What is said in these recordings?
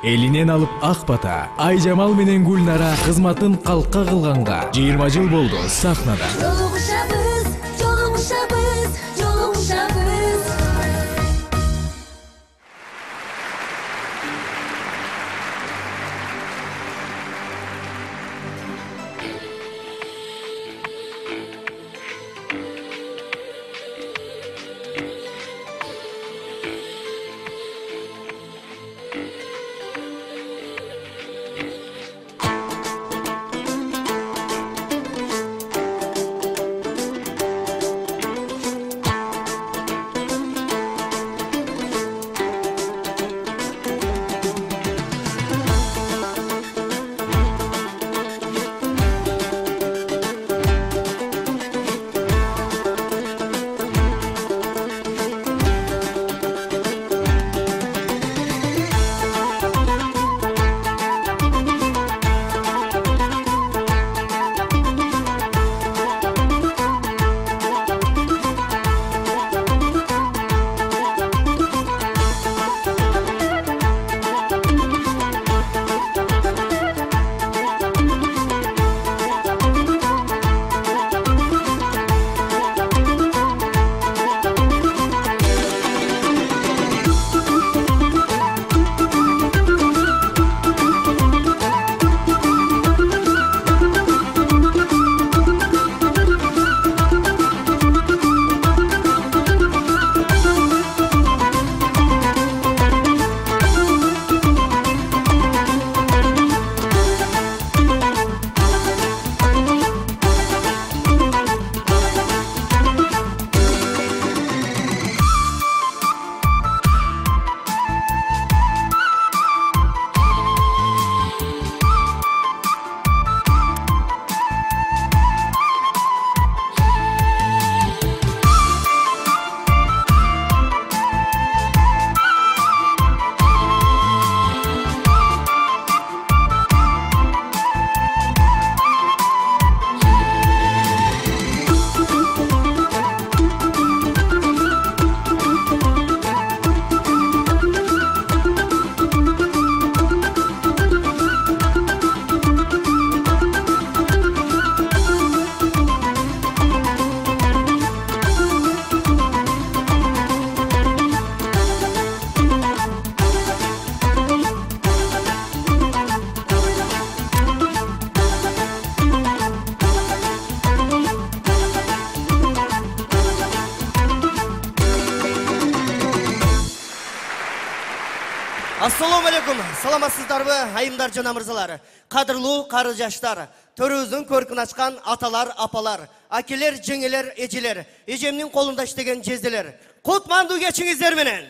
Элинен алып ак бата, Айжамал менен Гүлнара кызматын калкка кылганга 20 жыл болду сахнада. Жолугушабыз, жолугушабыз, жолугушабыз. Ассаламу алейкум, саламатсыздарбы, айымдар жана мырзалар. Кадырлуу кары жаштар, төрөбүздүн көркүн ачкан аталар, апалар, акелер, жеңелер, эжелер, эжемдин колунда иштеген жезделер. Кутмандуу кечиңиздер менен.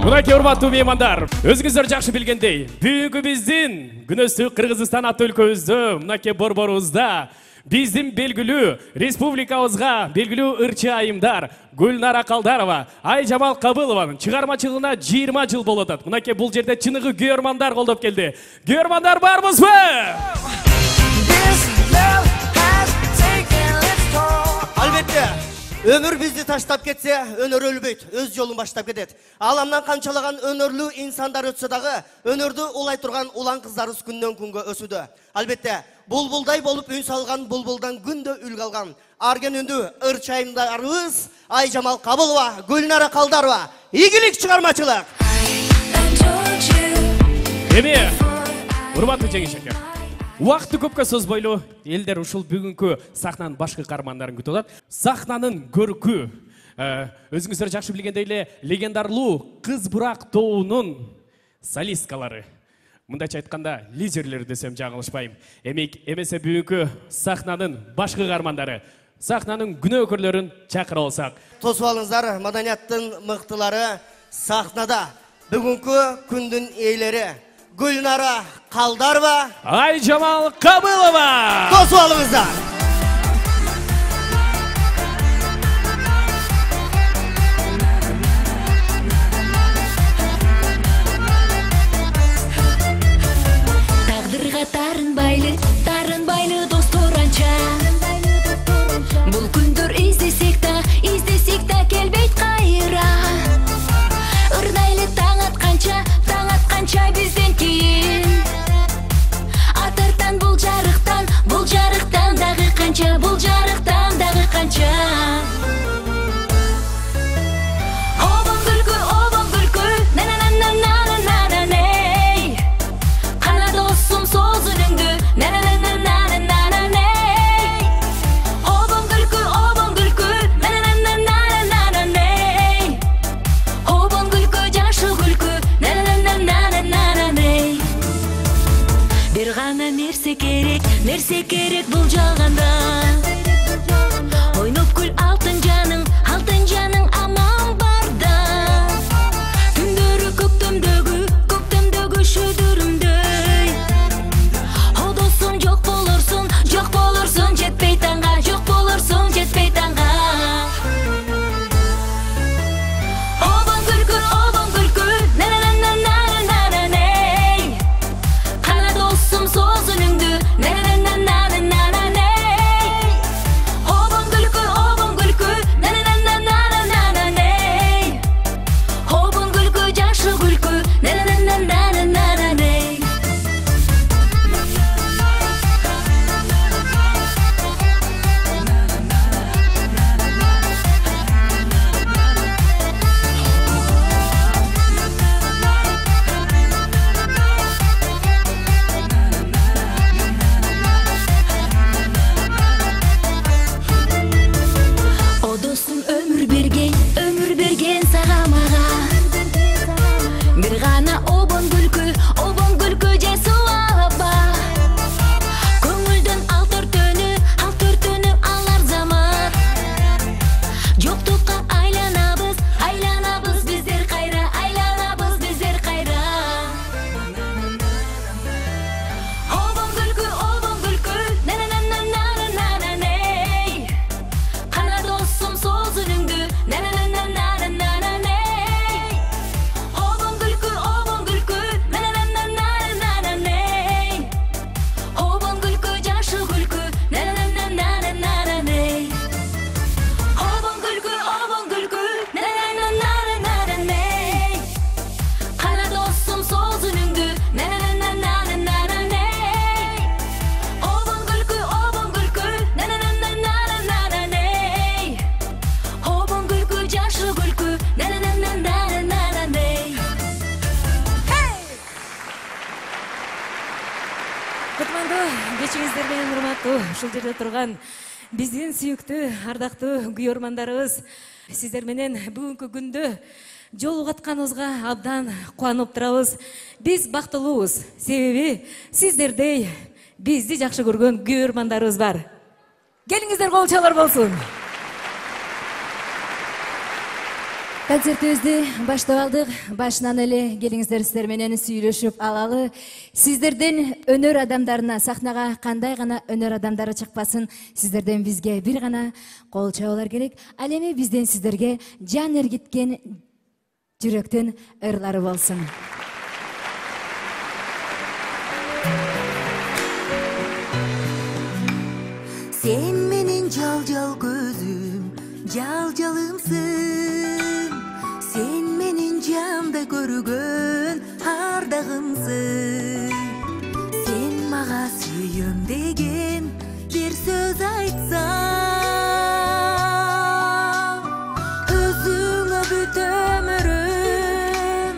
Мынакей урматтуу меймандар, өзүңүздөр жакшы билгендей, бүгүнкү биздин күнөстүү Кыргызстан аты өлкөбүздө, мынакей борборубузда биздин белгилүү республикабызга белгилүү ырчы айымдар Гүлнара Калдарова, Айжамал Кабылованын чыгармачылыгына 20 жыл болуп атат. Мынакей бул жерде чыныгы күйөрмандар колдоп келди. Күйөрмандар барбызбы? Албетте, өмүр бизди таштап кетсе, өнөр өлбөйт, өз жолун баштап кетет. Ааламдан канчалаган өнөрлүү инсандар өтсө дагы, өнөрдү улай турган улан кыздарыбыз күндөн күнгө өсүүдө. Албетте, булбулдай болуп үн салган, булбулдан күндө үл калган арген үндүү ырчы айымдарыбыз Айжамал Кабылова, Гүлнара Калдарова. Ийгилик чыгармачылык. Эми, урматтуу жеңишекер. Уақытты көпкө созбойлу, элдер ушул бүгүнкү сахнанын башкы каармандарын күтүп атат. Сахнанын көркү, өзүңүздөр жакшы билгендей эле, легендарлуу Кыз Бурак тоонун солисткалары. Мындайча айтканда, лидерлер десем жаңылышпайм. Эмесе бүгүнкү сахнанын башкы каармандары, сахнанын күнөөкөрлөрүн чакыра алсак. Тосуп алыңыздар, маданияттын мыктылары сахнада. Бүгүнкү күндүн ээлери Гүлнара Калдарова, Айжамал Кабылова. Тосуп алыңыздар. Тагдырга тарын байлы достор анча. Бул күндөр издесек та келбейт кайра. Ырдайлы таң аткан нерсе керек бул жалганда. Ойноп күл алтын жаның аман барда. Түндөрү көктөмдөгү шүдүрүмдөй. О досум жок болорсуң жетпей таңга, жок болорсуң жетпей таңга. Обон күлкү, ней. Кана досум соз үнүңдү, ней. Обон күлкү, ней. Обон күлкү, жакшы күлкү, ней. О досум өмүр берген сага мага. Бир гана обон күлкү же суаба. Көңүлдүн ал төртөнү алар замат. Жоктукка айланабыз биздер кайра, Обон күлкү, ней. Кана досум соз үнүңдү, ней. Обон күлкү, ней. Обон күлкү, жакшы күлкү, ней. Обон күлкү, ней. Кана досум соз үнүңдү, ней. Обон күлкү, ней. Обон күлкү, жакшы күлкү, ней. Кутмандуу кечиңиздер менен урматтуу ушул жерде турган биздин сүйүктүү, ардактуу күйөрмандарыбыз. Сиздер менен бүгүнкү күндө жолугатканыбызга абдан кубанып турабыз. Биз бактылуубуз, себеби сиздердей бизди жакшы көргөн күйөрмандарыбыз бар. Келиңиздер, кол чалар болсун. Концертибизди баштап алдык. Башынан эле келиңиздер, сиздер менен сүйлөшүп алалы. Сиздерден өнөр адамдарына, сахнага кандай гана өнөр адамдары чыкпасын, сиздерден бизге бир гана кол чабуулар керек. Ал эми бизден сиздерге жан эргиткен жүрөктүн ырлары болсун. Сен менен жал көзүм, жалымсың. Сен менен жанда көргөн ардагымсың. Сен мага сүйөм деген бир сөз айтсаң, өзүңө бүт өмүрүм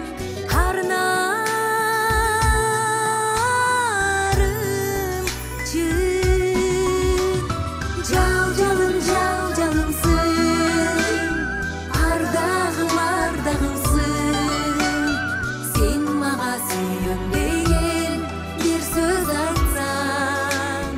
арнарым чын. Жалымсың, ардагымсың. Сен мага сүйөм деген бир сөз айтсаң,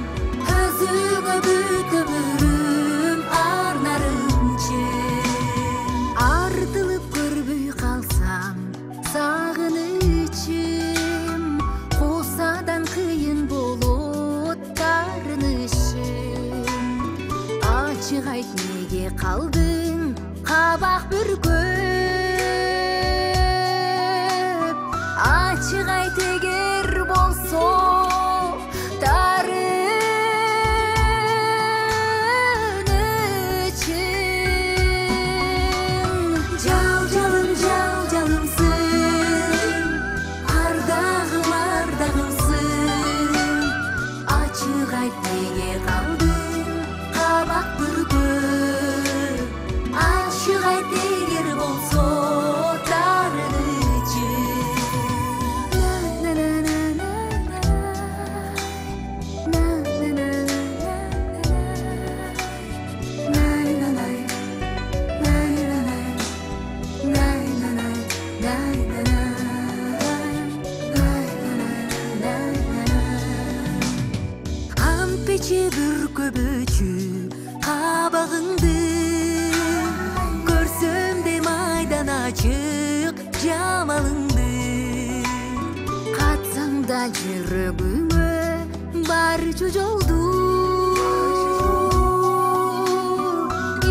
да жүрөгүмө барчу жолду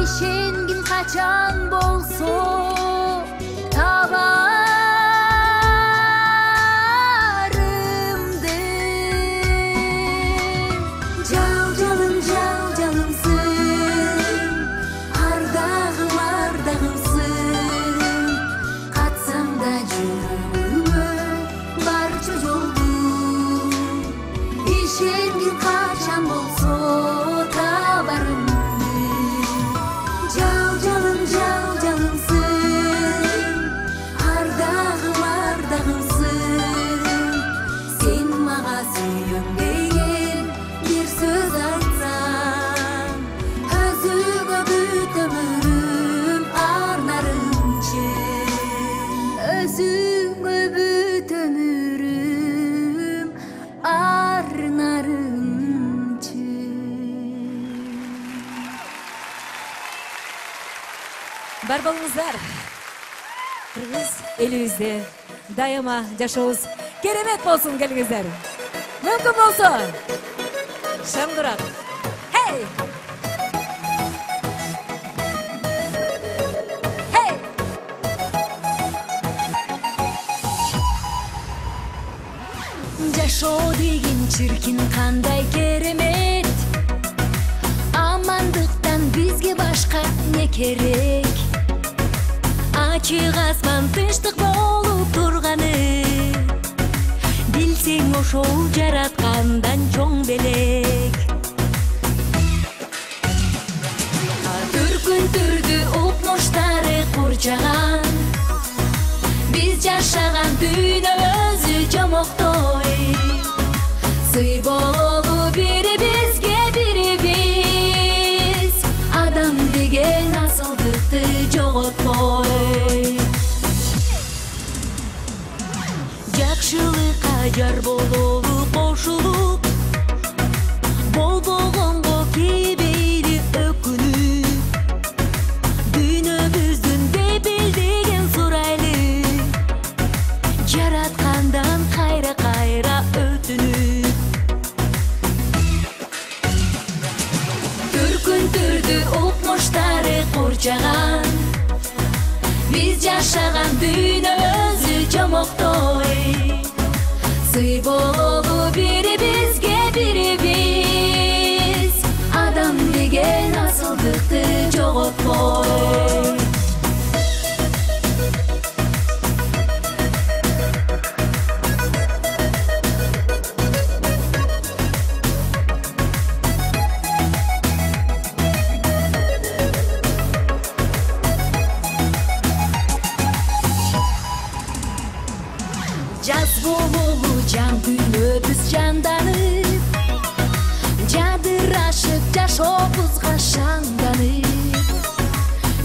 ишенгин качан болсо табарымды жалымсың ардагымсың катсам да жүрөгүмө барчу жолду ишенгин качан болсо табарымды жалымсың ардагымсың сен мага сүйөм деген бир сөз айтсаң өзүңө бүт өмүрүм арнарымчы өзүңө бүт өмүрүм арнарымчы. Бар болуңуздар. Кыргыз элибизде дайыма жашообуз керемет болсун, келиңиздер. Мүмкүн болсо шаңдырак. Хей! Хей! Жашоо деген чиркин кандай керемет. Амандыктан бизге башка не керек? Ачык асман тынчтык болуп турганы билсең ошол жараткандан чоң белек. Түркүн-түрдү укмуштары курчаган биз жашаган дүйнө өзү жомоктой сый болуу бири-бизге бири-биз адам деген асылдыкты жоготпой жакшылыкка жар бололу кошулуп болбогонго кейбири өкүнүп дүйнөбүздүн бебелдеген сурайлы жараткандан кайра өтүнүп түркүн-түрдү укмуштары курчаган биз жашаган дүйнө өзү жомоктой сый бололу бири-бизге бири-биз адам деген асылдыкты жоготпой. Жаз бололу жан дүйнөбүз жанданып жадырашып жашообузга шаңданып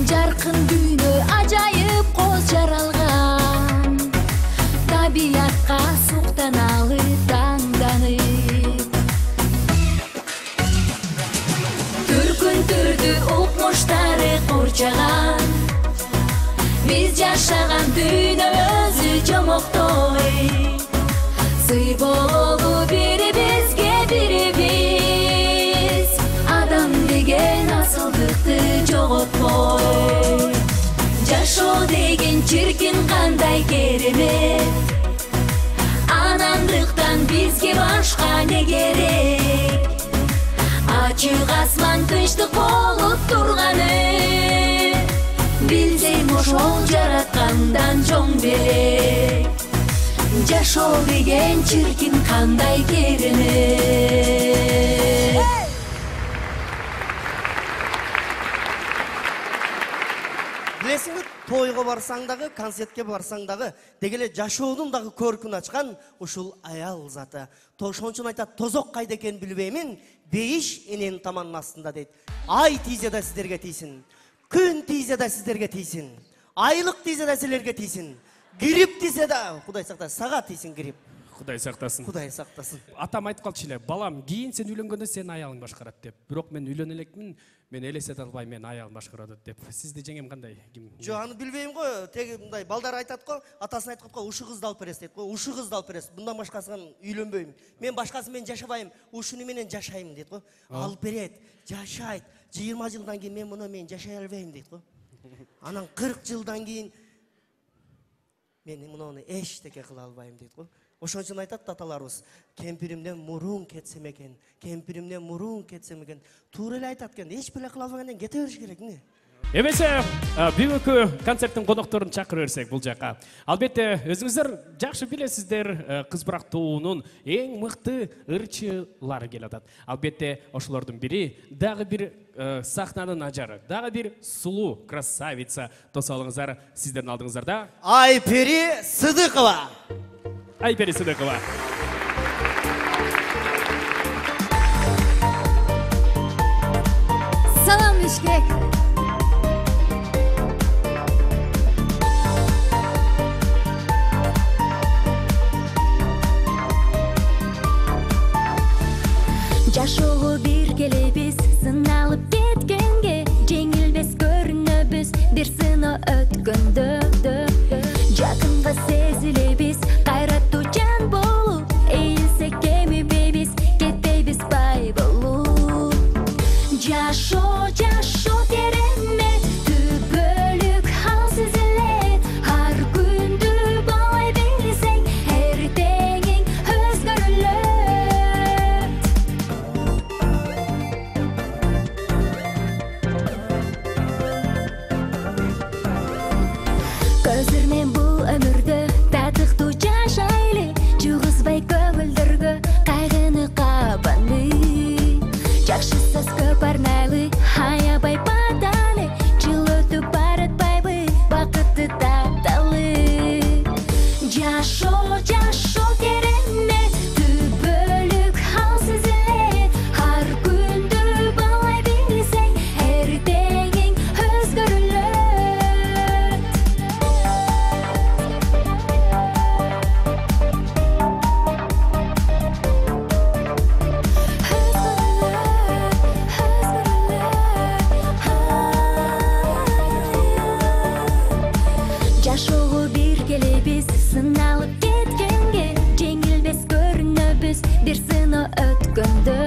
жаркын дүйнө ажайып коз жаралган табиятка суктаналы таңданып түркүн-түрдү укмуштары курчаган биз жашаган дүйнө өзү жомоктой сый бололу бири-бизге бири-биз адам деген асылдыкты жоготпой жашоо деген чиркин кандай керемет анандыктан бизге башка не керек ачык асман тынчтык болуп турганы билсең ошол жараткандан чоң белек жашоо деген чиркин кандай керемет. Билесиңби, тойго барсаң дагы, концертке барсаң дагы дегеле жашоонун дагы көркүн ачкан ушул аял заты. Ошон айтат, тозок кайда экенин билбеймин, бейиш эненин таманын астында дейт. Ай тийсе да сиздерге тийсин. Күн тийсе да сиздерге тийсин. Айлык тийсе да силерге тийсин. Грипп тийсе да, Кудай сакта, сага тийсин грипп. Құдай сақтасын. Құдай сақтасын. Атам айтып қалды шіле, балам, кейін сен үйленгенде сен аялың башқарады деп. Бірақ мен үйлене элекмін, мен елесет албай, мен аялым башқарады деп. Сізде жеңем қандай? Жо, аны білбеймін ғой. Теги мындай балдар айтады ғой, атасын айтып қой, ушы қызды алып бересіз дейді ғой. Ушы қызды алып бересіз. Бұндан башқасынан үйленбеймін. Мен башқасымен жашабаймын, ушыны менен жашаймын дейді ғой. Алып береді, жашайды. 20 жылдан кейін мен мұны жашай албаймын дейді ғой. Анан 40 жылдан кейін мен мұны ештеке қыла албаймын дейді ғой. Ошон үчүн айтат аталарыбыз, кемпиримден мурун кетсем экен, кемпиримден мурун кетсем экен. Туура эле айтат экен, эч бир кыла албаган кете бериш керек эмне? Эмесе, бүгүнкү концерттин конокторун чакыра берсек бул жака. Албетте, өзүңүздөр жакшы билесиздер, кыз барак тоонун эң мыкты ырчылары келип атат. Албетте, ошолордун бири дагы бир сахнанын ажары, дагы бир сулуу красавица. Тосалыңыздар, сиздердин алдыңыздарда Айпери Сыдыкова. Айпери Сыдыкова. Салам Бишкек. Жашоого бир келебиз, сыналып кеткенге, жеңилбес көрүнөбүз, бир сыноо өткөндө. Жакынга сезилебиз, кайраттуу жан болуп, эйилсек кемибейбиз, кетпейбиз бай болуп. Жашоо керемет, түбөлүк ал сезилет, ар күндү баалай билсең, эртеңиң өзгөрүлөт. Көзүрмен бул өмүрдө татыктуу жашайлы, жугузбай көңүлдөргө кайгыны кабанды. Жакшы сөз көп арнайлы, аябай баталы, жыл өтүп баратпайбы, бакытты тапталы. Жашоо керемет, түбөлүк ал сезилет, ар күндү баалай билсең, эртеңиң өзгөрүлөт. Жашоого бир келебиз, сыналып кеткенге, жеңилбес көрүнөбүз, бир сыноо өткөндө.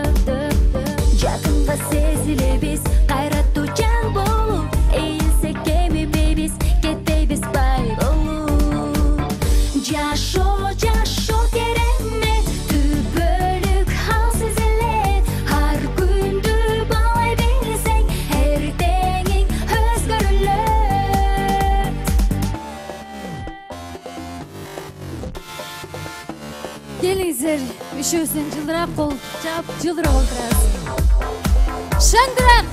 Жакынга сезилебиз, кайраттуу жан болуп, эйилсек кемибейбиз, кетпейбиз бай болуп. Жашоо керемет, түбөлүк ал сезилет, ар күндү баалай билсең, эртеңиң өзгөрүлөт. Келиңиздер, үшөөсүн жылдырап кол чап, жылдырап олтурабыз. Шаңдырам!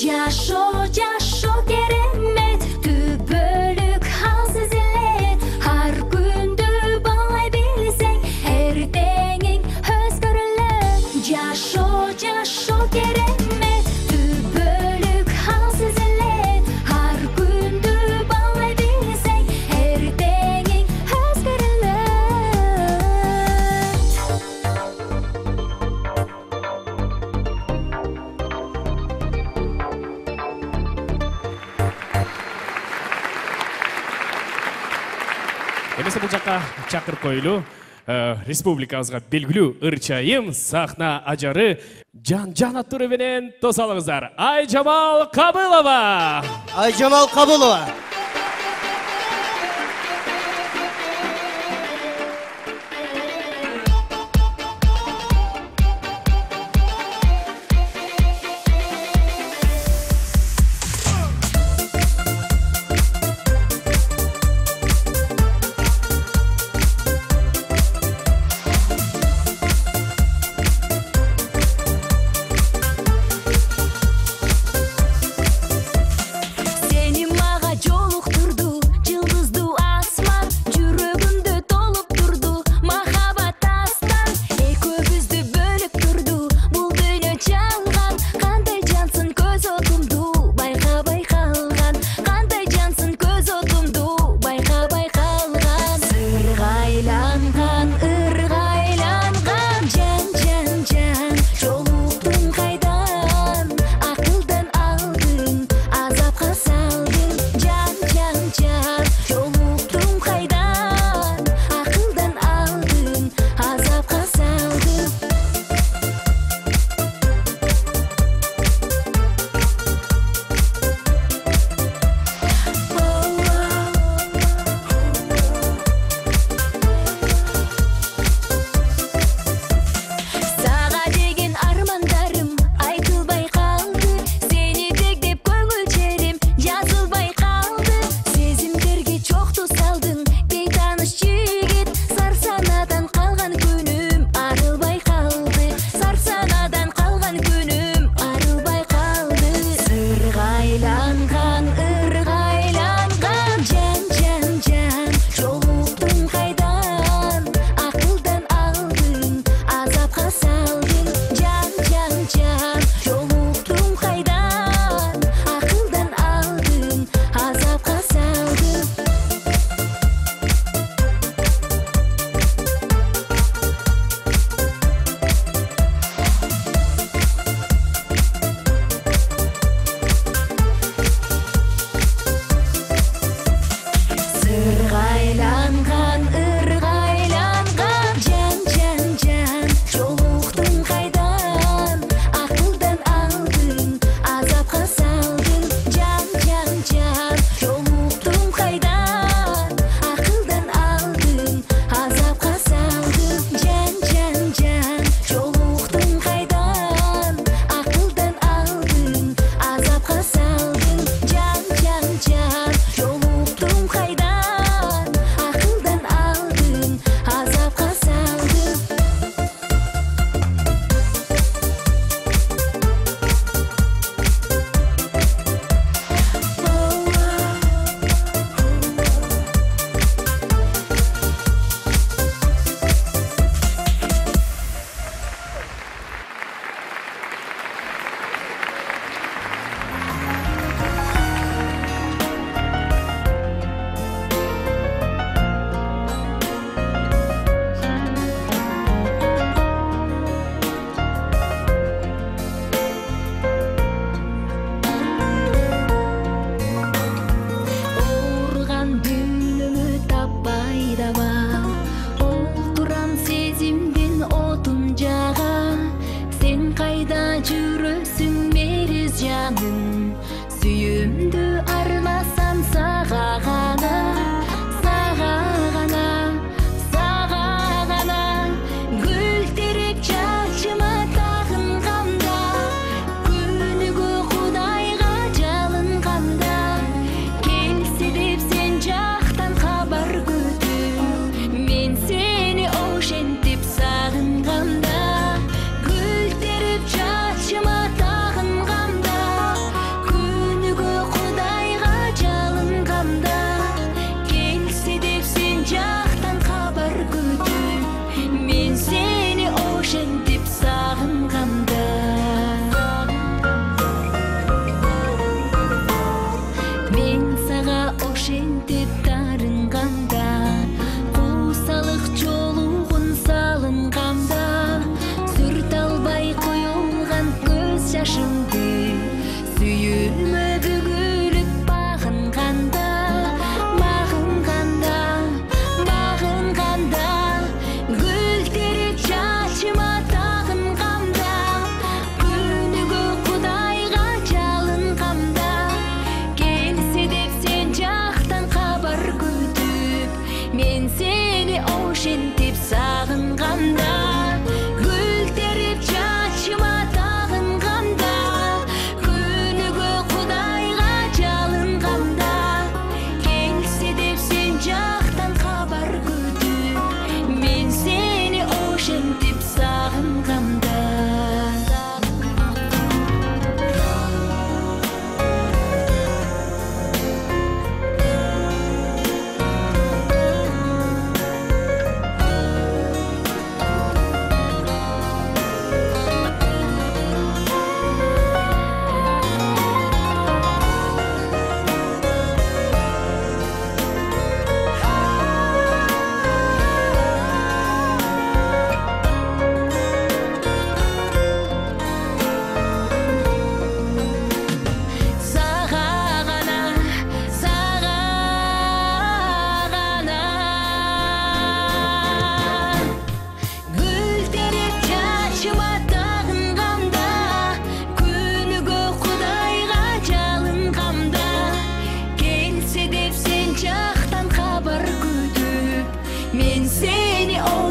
Жашоо керемет, түбөлүк ал сезилет, ар күндү баалай билсең, эртеңиң өзгөрүлөт. Жашоо керемет, түбөлүк ал сезилет, ар күндү баалай билсең, эртеңиң өзгөрүлөт. Эмесе бул жака чакырып коюлу. Республикабызга белгилүү ырчайым, сахна ажары жан аттыры менен тосалыңыздар. Айжамал Кабылова. Айжамал Кабылова. Сени мага жол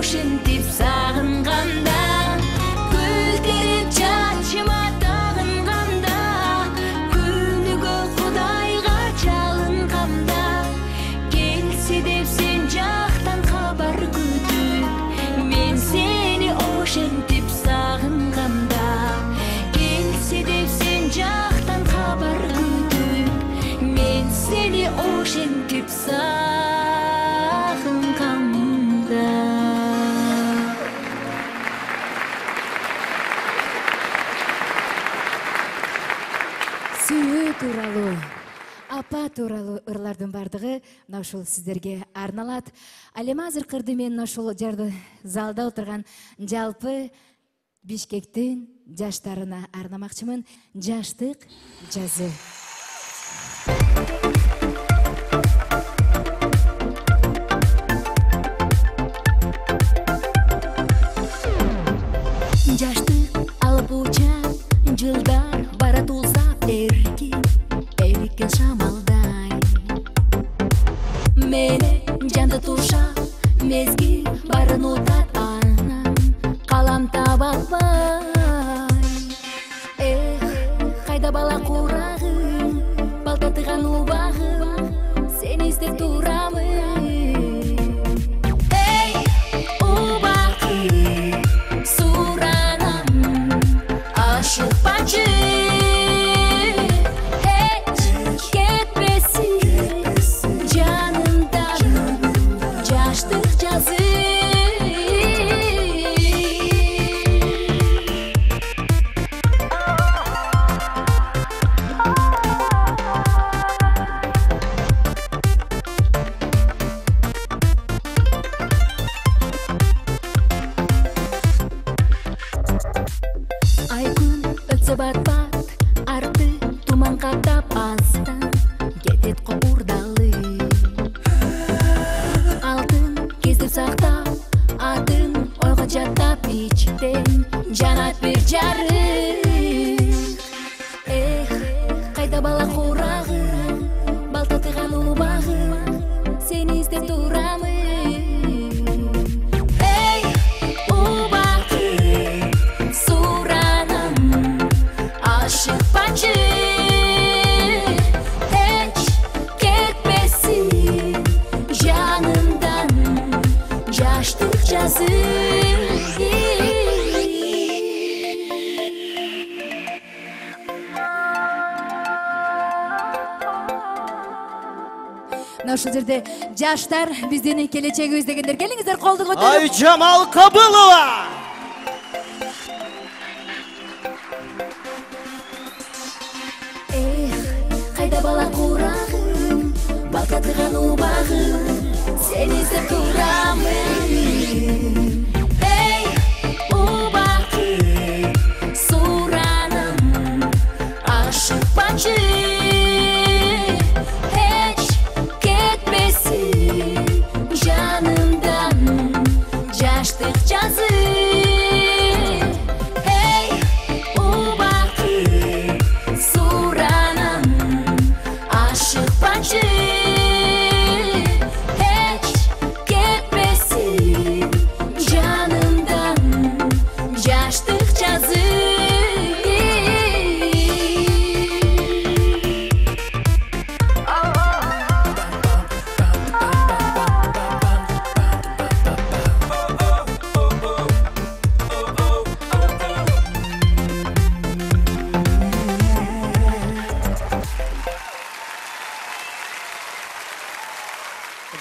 ошентип сагынганда, гүл терип чачыма тагынганда, күнүгө Кудайга жалынганда, келсе деп сен жактан кабар күтүп, мен сени ошентип сагынганда, келсе деп сен жактан кабар күтүп, мен сени ошентип сагынганда. Сүйүү тууралуу, апа тууралуу ырлардын бардыгы мына ушул сиздерге арналат. Ал эми азыркы ырды мен ошол жарды залда отурган жалпы Бишкектин жаштарына арнамакчымын. Жаштык жазы. Жаштык алып учат, жылдар барат улсап эриккен шамалдай. Мени жанды туршап, мезгил барын утат, анан калам таба албай. Кайда бала курагым, балтатыган убагым, сени издеп турамын. Убагым, суранам, ашыкпачы, эч кетпесин жанымдан жаштык жазы. Ай күн өтсө бат-бат, арты туман каптап, алыстан кетет копурдалы. Алтын кездеп сактап, атын ойго жаттап, ичтен жанат бир жарык. Кайда бала курагым, балтатыган убагым, сени издеп турамын. Ашыкпачы, эч кетпесин жанымдан жаштык жазы. Мына ушул жерде жаштар биздин келечегибиз дегендер, келиңиздер колду көтөрүп. Айжамал Кабылова. Кайда бала курагым, балтатыган убагым, сени издеп турамын. Убагым, суранам, ашыкпачы, эч кетпесин жанымдан жаштык жазы. Ашыкпачы, эч кетпесин жанымдан жаштык жазы.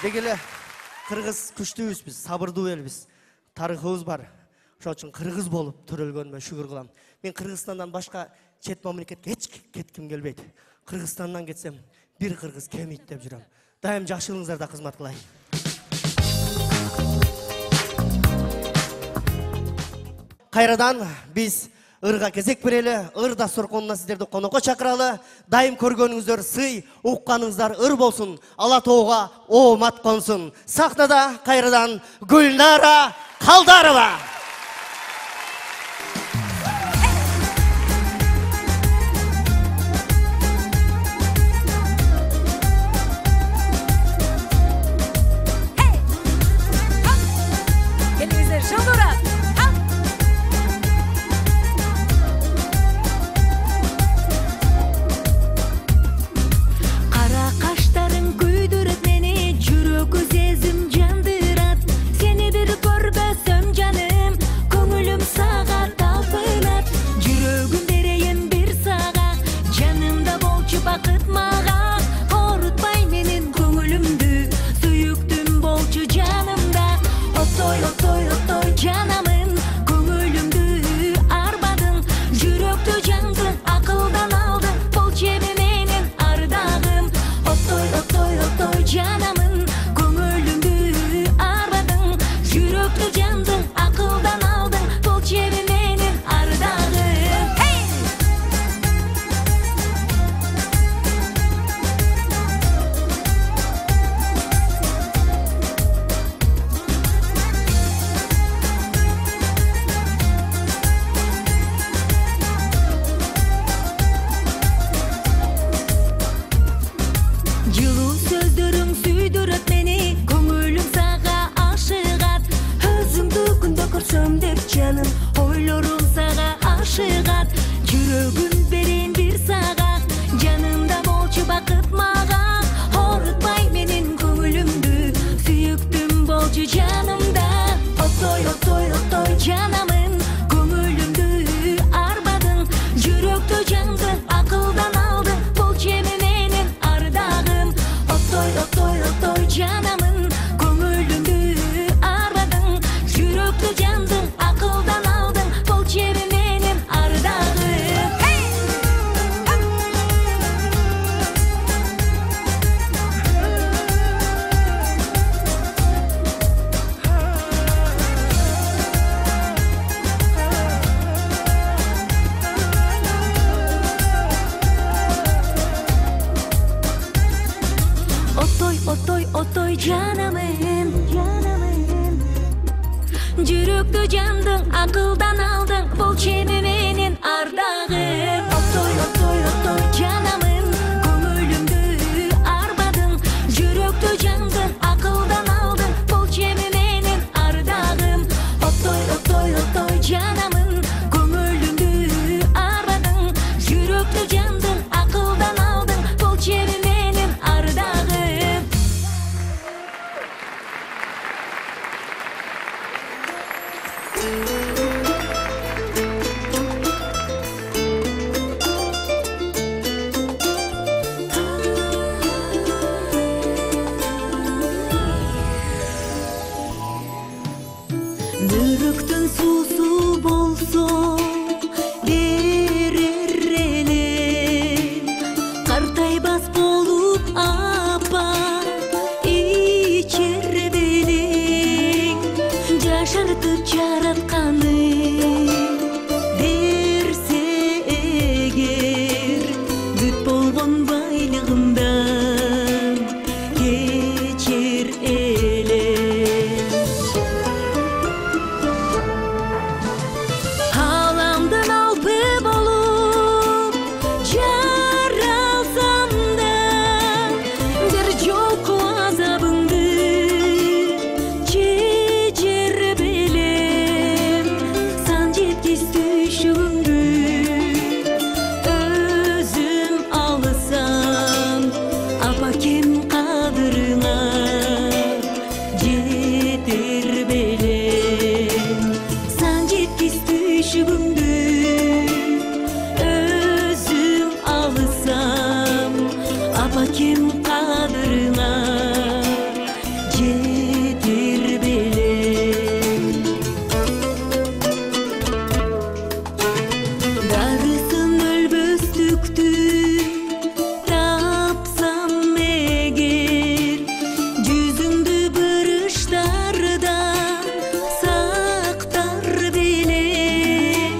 Дегеле кыргыз күчтүүбүз биз, сабырдуу элбиз. Тарыхыбыз бар. Ошон үчүн кыргыз болуп төрөлгөнүмө шүгүр кылам. Мен Кыргызстандан башка чет мамлекетке эч кетким келбейт. Кыргызстандан кетсем, бир кыргыз кемейт деп жүрөм. Дайым жакшылыгыңыздарда кызмат кылайын. Кайрадан биз ырга кезек берели, ыр дасторконуна сиздерди конокко чакыралы. Дайым көргөнүңүздөр сый, укканыңыздар ыр болсун, ала тоого оомат консун. Сахнада кайрадан Гүлнара Калдарова. Келиңиздер Жылуу сөздөрүң сүйдүрөт мени, көңүлүм сага ашыгат. Өзүңдү күндө көрсөм деп жаным, ойлорум сага ашыгат. Жүрөгүм берейин бир сага, жанымда болчу бакыт мага. Орутпай менин көңүлүмдү, сүйүктүм болчу жанымда. Отой, отой, отой жанамын, көңүлүмдү арбадың. Жүрөктү жандың, акылдан алдың, болчу эми менин ардагым. Отой, отой, отой жанамын, көңүлүмдү арбадың. Жүрөктү жандың, акылдан алдың, болчу эми менин ардагым. Otoy, otoy, otoy canımın, Жүрөктү жандың, акылдан алдың, бул чеми менин ардагым. Отой, отой, отой жанамын, көңүлүмдү арбадың. Жүрөктү жандың, акылдан алдың, бул чеми менин ардагым. Отой, отой, отой жанамын, көңүлүмдү арбадың. Жүрөктү жандың, акылдан алдың, бул чеми менин ардагым. Бөрөктүн суусу болсо берер элем, картайбас болуп апа ичер белең. Жашартып жаратканы берсе эгер, бүт болгон байлыгымдан кечир элем. Аламдын алпы болуп жаралсам да, бир жолку азабыңды чечер белем. Сан жеткис түйшүгүңдү өзүм алсам, апакем кадырыңа жетер белем. Сан жеткис түйшүгүңдү өзүм алсам, апакем кадырыңа жетер белем. Дарысын өлбөстүктү тапсам эгер, жүзүңдү бырыштардан сактар белем.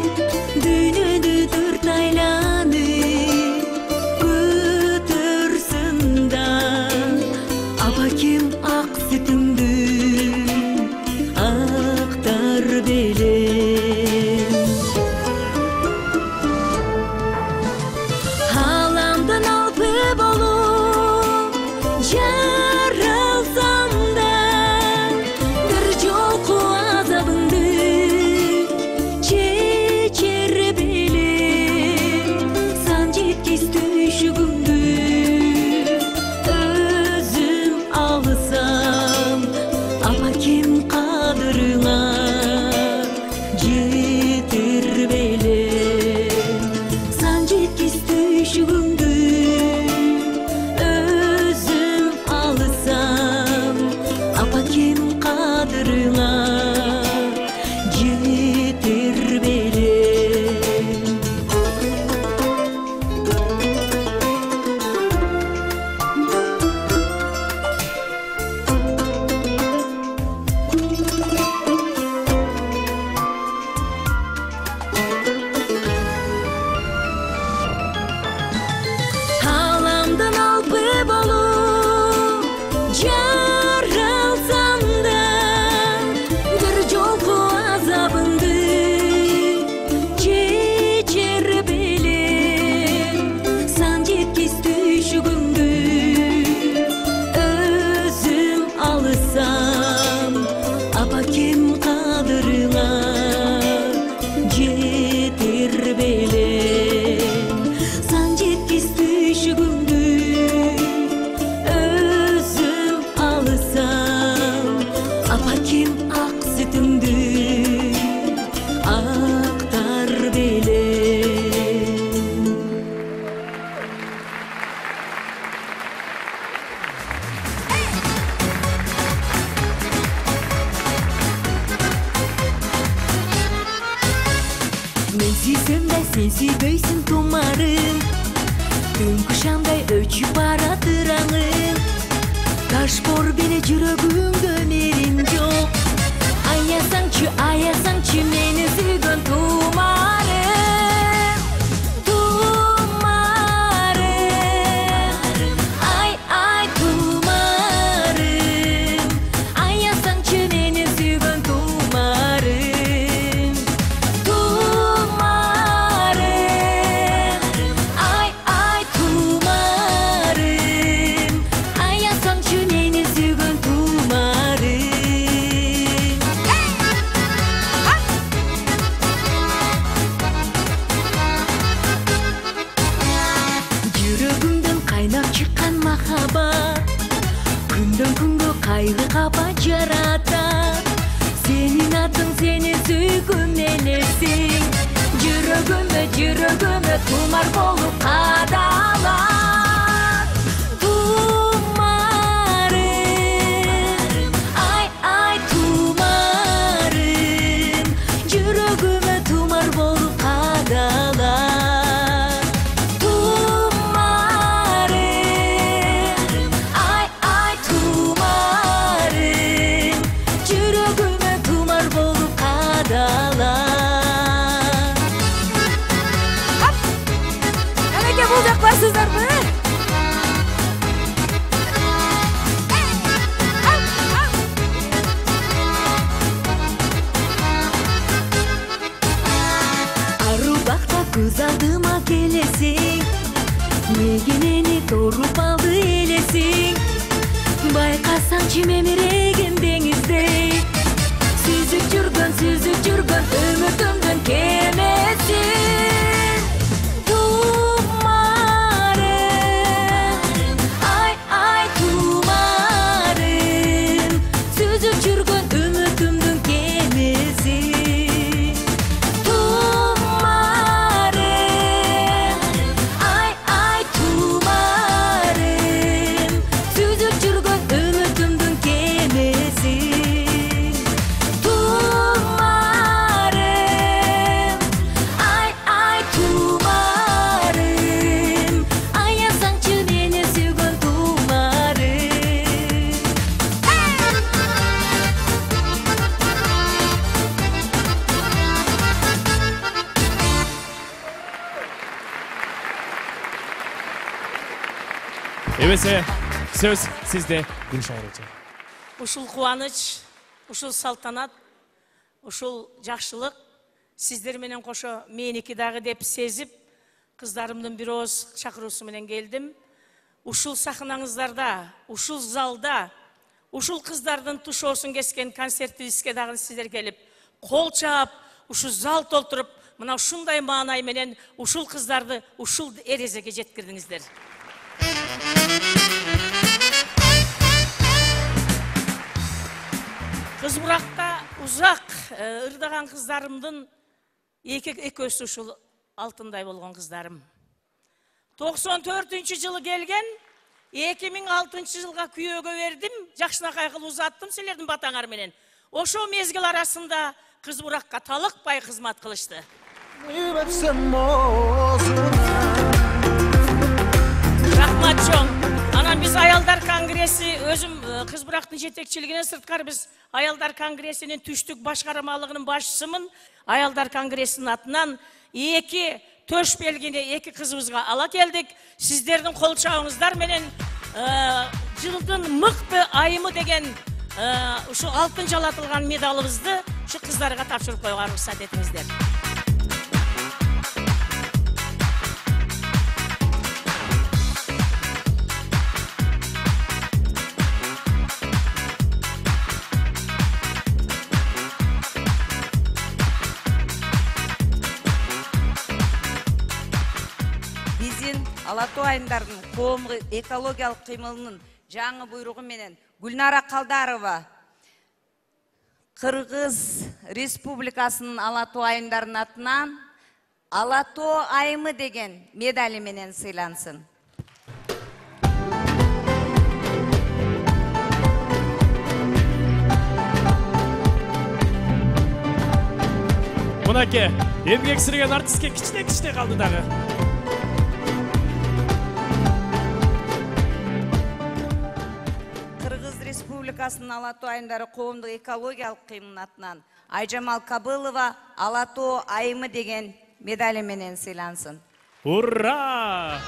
Дүйнөдү төрт айланып көтөрсүн да, апакем ак сүтүңдү актар белем. Аламдын алпы болуп жаралсам да, бир жолку азабыңды чечер белем. Сан жеткис түйшүгүңдү өзүм алсам, апакем кадырыңа жетер белем. Сан жеткис түйшүгүңдү өзүм сүйсем да сен сүйбөйсүң тумарым. Түнкү шамдай өчүп баратыр аңың. Ташбор беле жүрөгүңдө мерим жок. Аясаңчы мени сүйгөн тумарым. Тумарым, ай тумарым. Аясаңчы мени сүйгөн тумарым. Тумарым, ай тумарым. Аясаңчы мени сүйгөн тумарым. Жүрөгүмдөн кайнап чыккан махаббат күндөн күнгө кайгы капа жаратат. Сенин атың сени сүйгүм элесиң. Жүрөгүмө тумар болуп кадалат. Тумарым, ай тумарым. Жүрөгүмө тумар болуп кадалат. Тумарым, ай тумарым. Жүрөгүмө тумар болуп кадалат. Канеке, бул жак барсыздарбы? Ару бакта көз алдыма келесиң. Мегенени торуп алды элесиң. Байкасаңчы мемирегим деңиздей. Сүзүп жүргөн үмүтүмдүн кемесин. Тумарым, ай тумарым. Сүзүп жүргөн үмүтүмдүн кемесин. Тумарым, ай тумарым. Сүзүп жүргөн үмүтүмдүн кемесин. Тумарым, ай тумарым. Аясаңчы мени сүйгөн тумарым. Эбесе сөз сизде, Гүлшара эже. Ушул кубаныч, ушул салтанат, ушул жакшылык сиздер менен кошо меники дагы деп сезип, кыздарымдын бир ооз чакыруусу менен келдим. Ушул сахнаңыздарда, ушул залда, ушул кыздардын тушоосун кескен концертибизге дагы сиздер келип, кол чаап, ушул зал толтуруп, мына ушундай маанай менен ушул кыздарды ушул эрезеге жеткирдиңиздер. Кыз Буракта узак ырдаган кыздарымдын экөөсү ушул алтындай болгон кыздарым. 94 жылы келген, 2006 жылга күйөөгө бердим, жакшынакай кылып узаттым силердин батаңар менен. Ошо мезгил арасында Кыз Буракка талыкпай кызмат кылышты. Рахмат чоң. Анан биз аялдар конгресси, өзүм Кыз Бурактын жетекчилигинен сырткары биз аялдар конгрессинин түштүк башкармалыгынын башчысымын. Аялдар конгрессинин атынан 2 төш белгини 2 кызыбызга ала келдик. Сиздердин кол чабыңыздар менен жылдын мыкты айымы деген ушу алтын жалатылган медалыбызды ушу кыздарга тапшырып койгонго уруксат этиңиздер. Ала Тоо айымдардын коомдук экологиялык кыймылынын жаңы буйругу менен Гүлнара Калдарова Кыргыз Республикасынын Ала Тоо айымдарынын атынан Ала Тоо айымы деген медали менен сыйлансын. Мынаке Эмгек сиреген артистке кичине калды дагы. Кыргыз Республикасынын Ала Тоо айымдары коомдук экологиялык кыймынын атынан Айжамал Кабылова Ала Тоо айымы деген медали менен сыйлансын. Ура!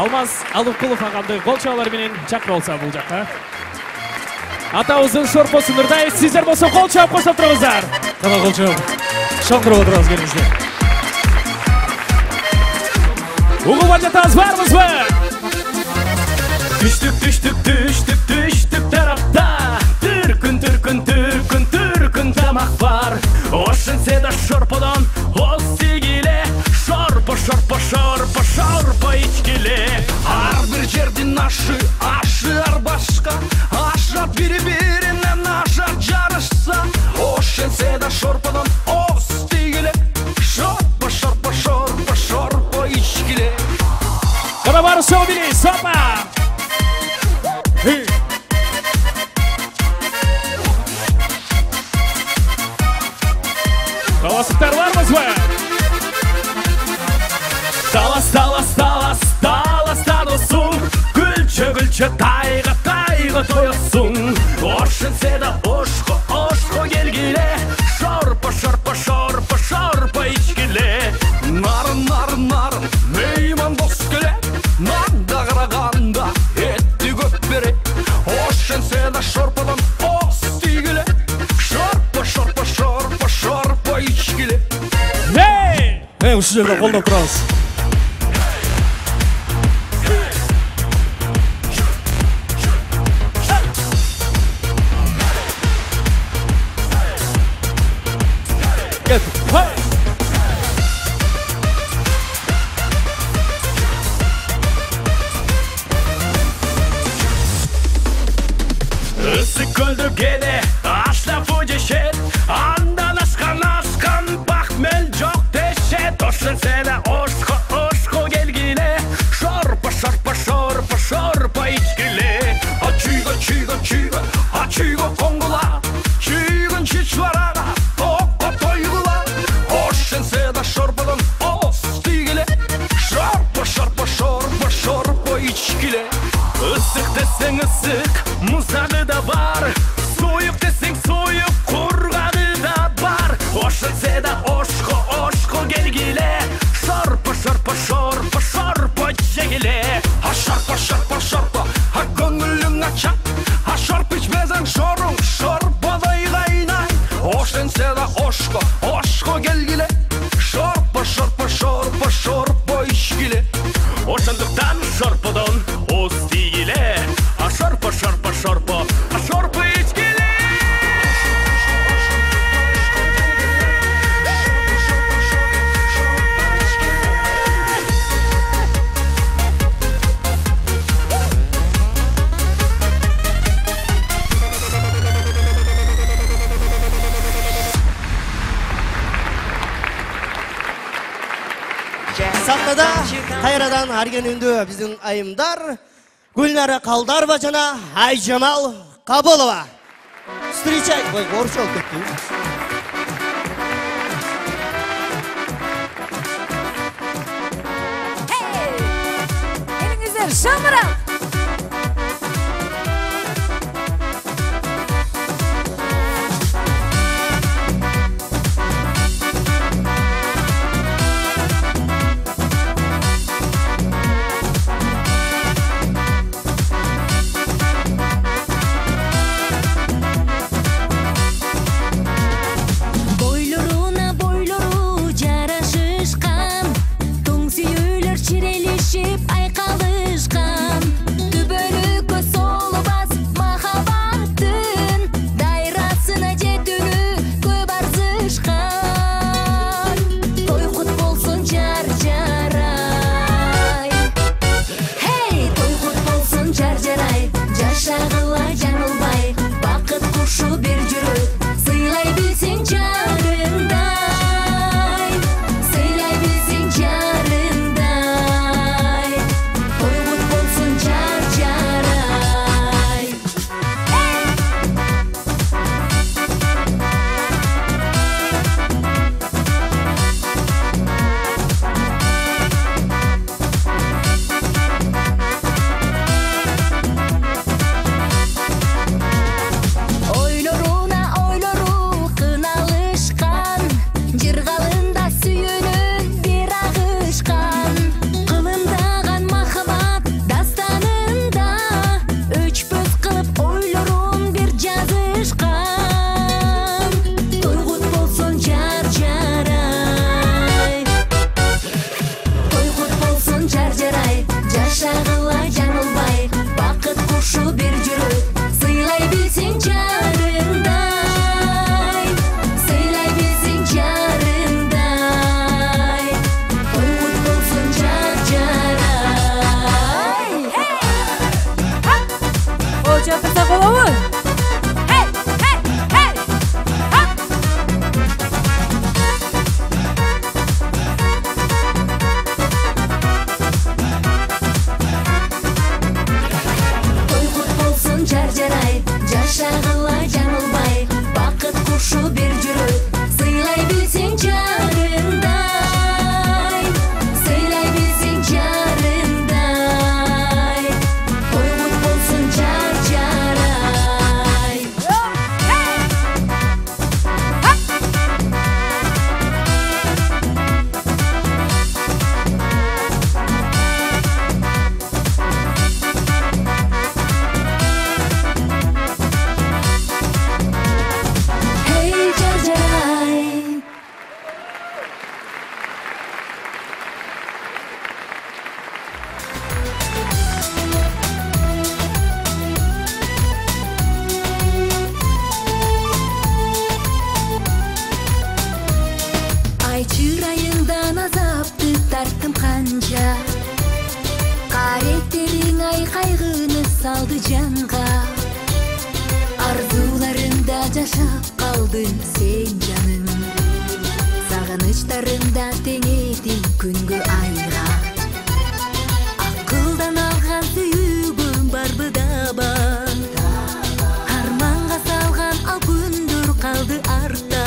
Алмаз Алыкулов агамды кол чабуулар менен чакырып алса бул жакка. Атабыздын шорпосу Нурдай, сиздер болсо кол чабып коштоп туруңуздар. Кана кол чабып. Шаңкырып отурабыз келиңиздер. Угуп жатабыз, барбызбы? Түштүк тарапта. Түркүн тамак бар. Ошентсе да шорподон оз тигиле. Шорпо ичкиле. Ар бир жердин ашы арбашка. Ашат бири-биринен ашат жарышса. Ошентсе да шорподон оз тигиле. Шорпо ичкиле. Кана бар шоу-били, сопа! Таластар барбызбы? Таласта досуң, күлчө тайга тоёсуң. Ошентсе да ошко келгиле. Шорпо ичкиле. Нарын, мейман дос келе. Нанда караганда этти көп бере. Ошентсе да шорподон оз тигиле. Шорпо ичкиле. Ушул жерде колдоп турабыз. Ысык көлдү келе, ашлап жешет. Андан ашкан бакмел жок дешет. Ошентсе да ошко келгиле. Шорпо ичкиле. Чүйгө коңгула. Чүйгүн чичварага токко тойгула. Ошентсе да шорподон оз тигиле. Шорпо ичкиле. Ысык десең ысык, музагы да бар. Суюк десең суюк, курганы да бар. Ошентсе да ошко келгиле. Шорпо жегиле. Шорпо, көңүлүң ачак. Шорпо ичпесең шорподой кайнай. Ошентсе да ошко келгиле. Шорпо ичкиле. Ошондуктан шорподон оз тигиле. Шорпо ичкиле. Сахнада кайрадан аргенүндө биздин айымдар Гүлнара Калдарова жана Айжамал Кабылова. Встречай, орусча болуп кетти. Келиңиздер, шамырак! Шағыла жаңылбай, бақыт құшу бір жүріп, сыйлай білсең жан. салды жанга арзууларымда жашап калдың сен жаным сагынычтарымда теңедим күнгө айга акылдан алган сүйүүгүм барбы даба арманга салган ал күндөр калды артта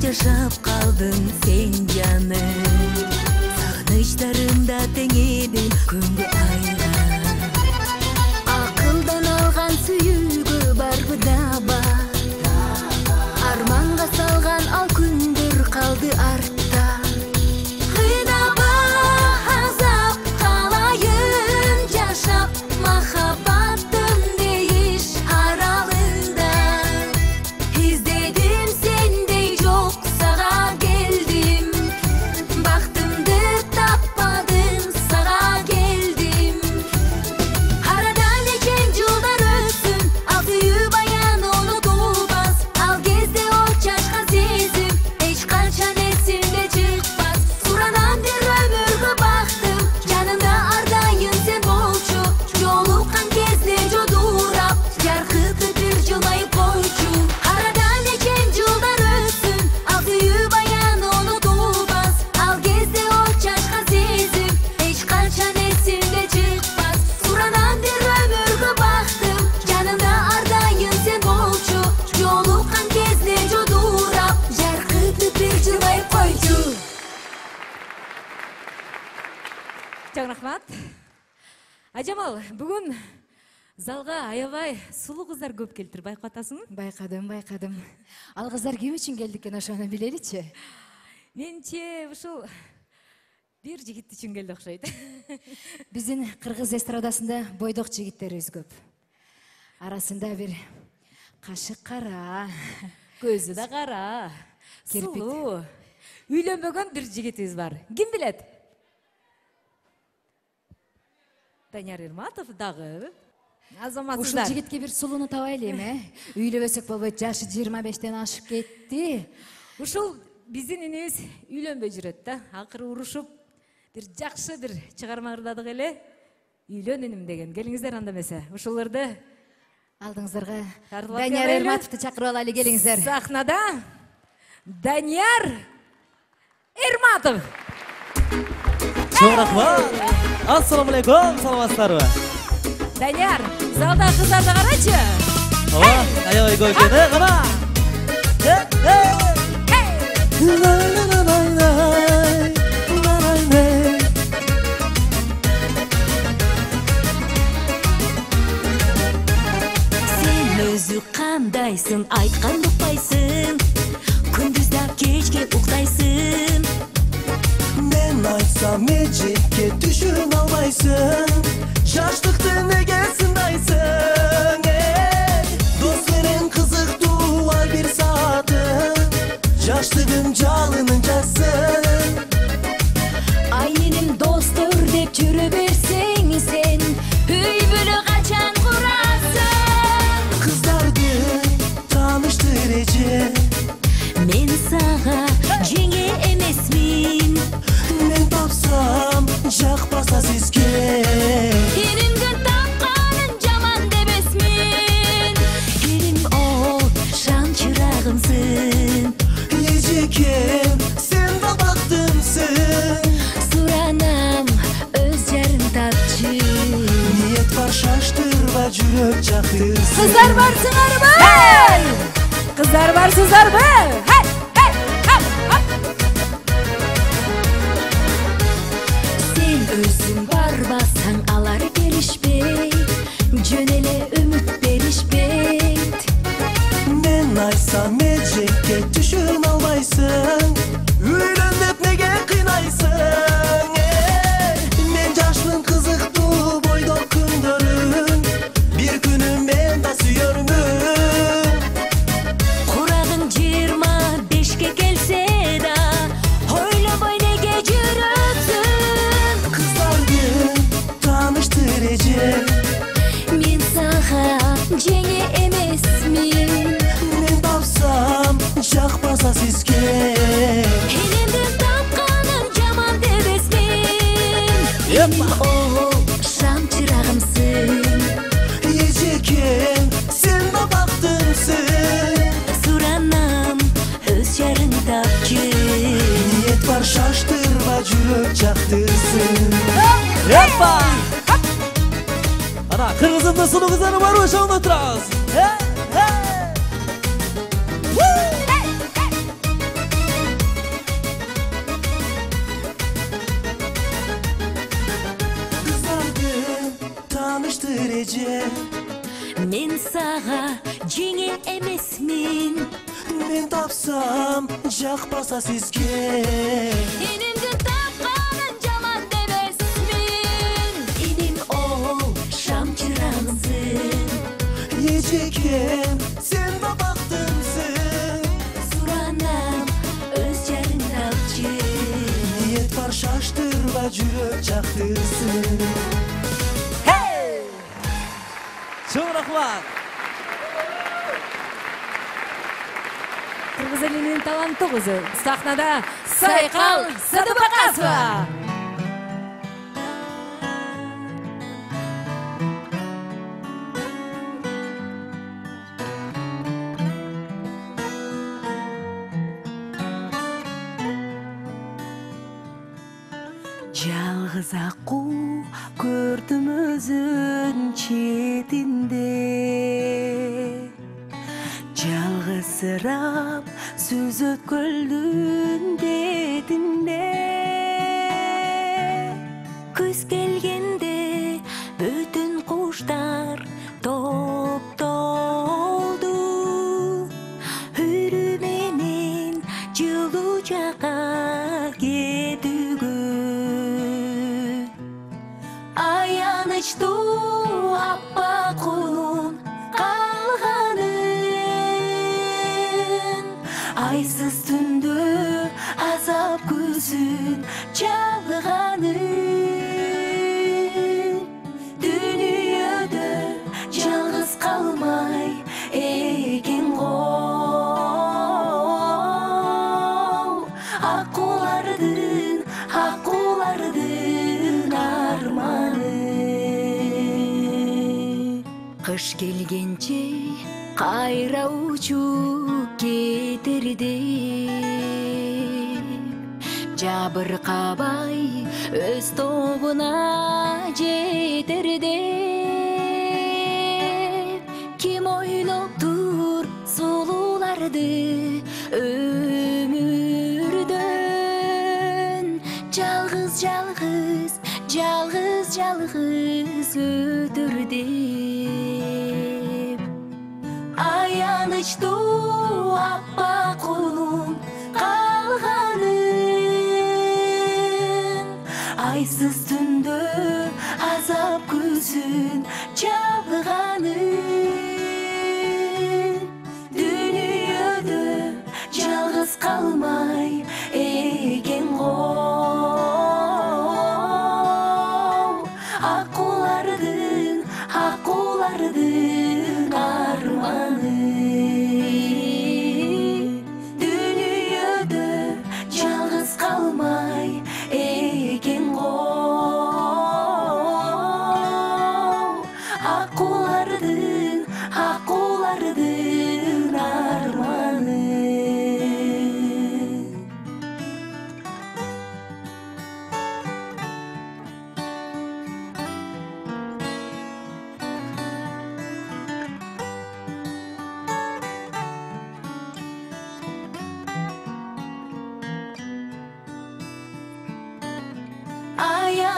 жашап калдың сен жаным сагынычтарымда теңедим күнгө айга акылдан алган сүйүүгө барбы даба арманга салган ал күндөр калды артта кыйнаба азап калайын жашап махаббаттын дейиш аралында издедим сендей жок сага келдим бактымды таппадым сага келдим арадан экен жылдар өтсүн ал сүйүү баян унутулбас ал кезде от чачкан сезим эч качан эсимде чыкпас суранам бир өмүргө бактым жанымда ардайым сен болчу жолуккан кезде жодурап жаркытып бир жылмайып койчу арадан экен жылдар өтсүн ал сүйүү баян унутулбас ал кезде от чачкан сезим эч качан эсимде чыкпас суранам бир өмүргө бактым жанымда ардайым сен болчу жолуккан кезде жодурап жаркытып бир жылмайып койчу. Чоң рахмат. Ажамал, бүгүн залга аябай сулуу кыздар көп келтир, байкап атасыңбы? Байкадым. Ал кыздар ким үчүн келди экен ошону билеличи? Менче ушул бир жигит үчүн келди окшойт. Биздин кыргыз эстрадасында бойдок жигиттерибиз көп. Арасында бир кашык кара, Көзү да кара, Кирпик. сулуу. Үйлөнбөгөн бир жигитибиз бар. Ким билет? Данияр Ирматов дагы ушул азаматсыздар. жигитке бир сулууну табайлы эми. Үйлөбөсөк болбойт, жашы 25-тен ашып кетти. Ушул биздин инибиз үйлөнбөй жүрөт да. Акыры урушуп бир жакшы бир чыгарма ырдадык эле. Үйлөн иним деген. Келиңиздер анда эмесе. Ушуларды Алдыңыздарга Тартылып Данияр келели. Эрматовду чакырып алайлы, келиңиздер. сахнада Данияр Эрматов. Чоң рахмат. Ассаламу алейкум, саламатсыздарбы? Данияр, залда кыздарды карачы. Ооба, аябай көп экен, кана. Сен өзү кандайсың, айтканды укпайсың, күндүз да кечке уктайсың. Мен айтсам эжекке түшүн албайсың, жаштыкты неге сындайсың? Дос менен кызыктуу ай бир саатын, жаштыгым жалынын жассын. Айним достор деп жүрө берсең сен, үй бүлө качан курасың? Кыздарды тааныштыр эже, Мен сага жеңе эмесмин, мен тапсам жакпаса сизге. Иримдин тапканын жаман деп барсыңарбы? Кыздар барсызарбы? Сен өзүң барбасаң алар келишпей, жөн эле үмүт беришпейт. Мен айтсам эжекке түшүн албайсың, үйлөн деп неге кыйнайсың? Мен жашмын кызыктуу бойдок күндөрүң, бир күнү мен да сүйөрмүн. Курагың 25-ке келсе да, ойлобой неге жүрөсүң? Кыздарды тааныштыр эже, Мен сага жеңе эмесмин. мен тапсам жакпаса сизге. Энемди тапканым жаман дебесмин. Эним ол шам чырагымсың. Эжекем, сен да бактымсың. Суранам өз жарың тапчы. Ниет бар шаштырба, жүрөк жактырсын. Yappa! Ana kırmızımda sulu kızları var hoş oturuz. Kızlardı tanıştır Ece, Мен сага жеңе эмесмин. men tapsam jakpasa sizge. Энемди тапканым жаман дебесмин. Эним ол шам чырагымсың. Ecekem, sen de baktımsın. Суранам өз жарың тапчы. Niyet var şaştırma, жүрөк жакtırsın. Çok rahmat. Кыргыз элинин таланттуу кызы сахнада Сайкал Садыбакасова. Жалгыз аккуу көрдүм өзүн четинде, жалгызсырап сүзөт көлдүн бетинде. Күз келгенде бүтүн куштар топтолду. Үрү менен жылуу жакка кетүүгө. Аянычтуу аппак кулун калганын, айсыз түндө азап көзүн чалганын. Дүйнөдө жалгыз калмай экен го. Аккулардын арманы. Кыш келгенче кайра учуп кетерде, жабыркабай өз тобуна жетерде. Ким ойлоптур сулууларды өмүрдөн, жалгыз жалгыз жалгыз жалгыз өтөр деп. Аянычтуу аппак кулун калганын, айсыз түндө азап көзүн чалганын. Дүйнөдө жалгыз калмай экен го. Аккулардын арманы. Дүйнөдө жалгыз калмай экен го. Аккулардын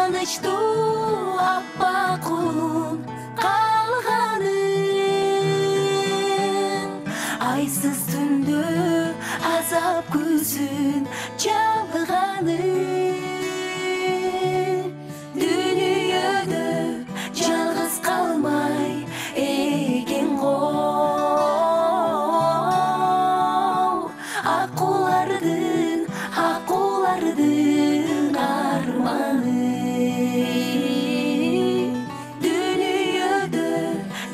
Кубанычтуу аппак кулун калганын, айсыз түндө азап күзүн чалганын, дүйнөдө жалгыз калмай экен го акулардын арманы. Дүйнөдө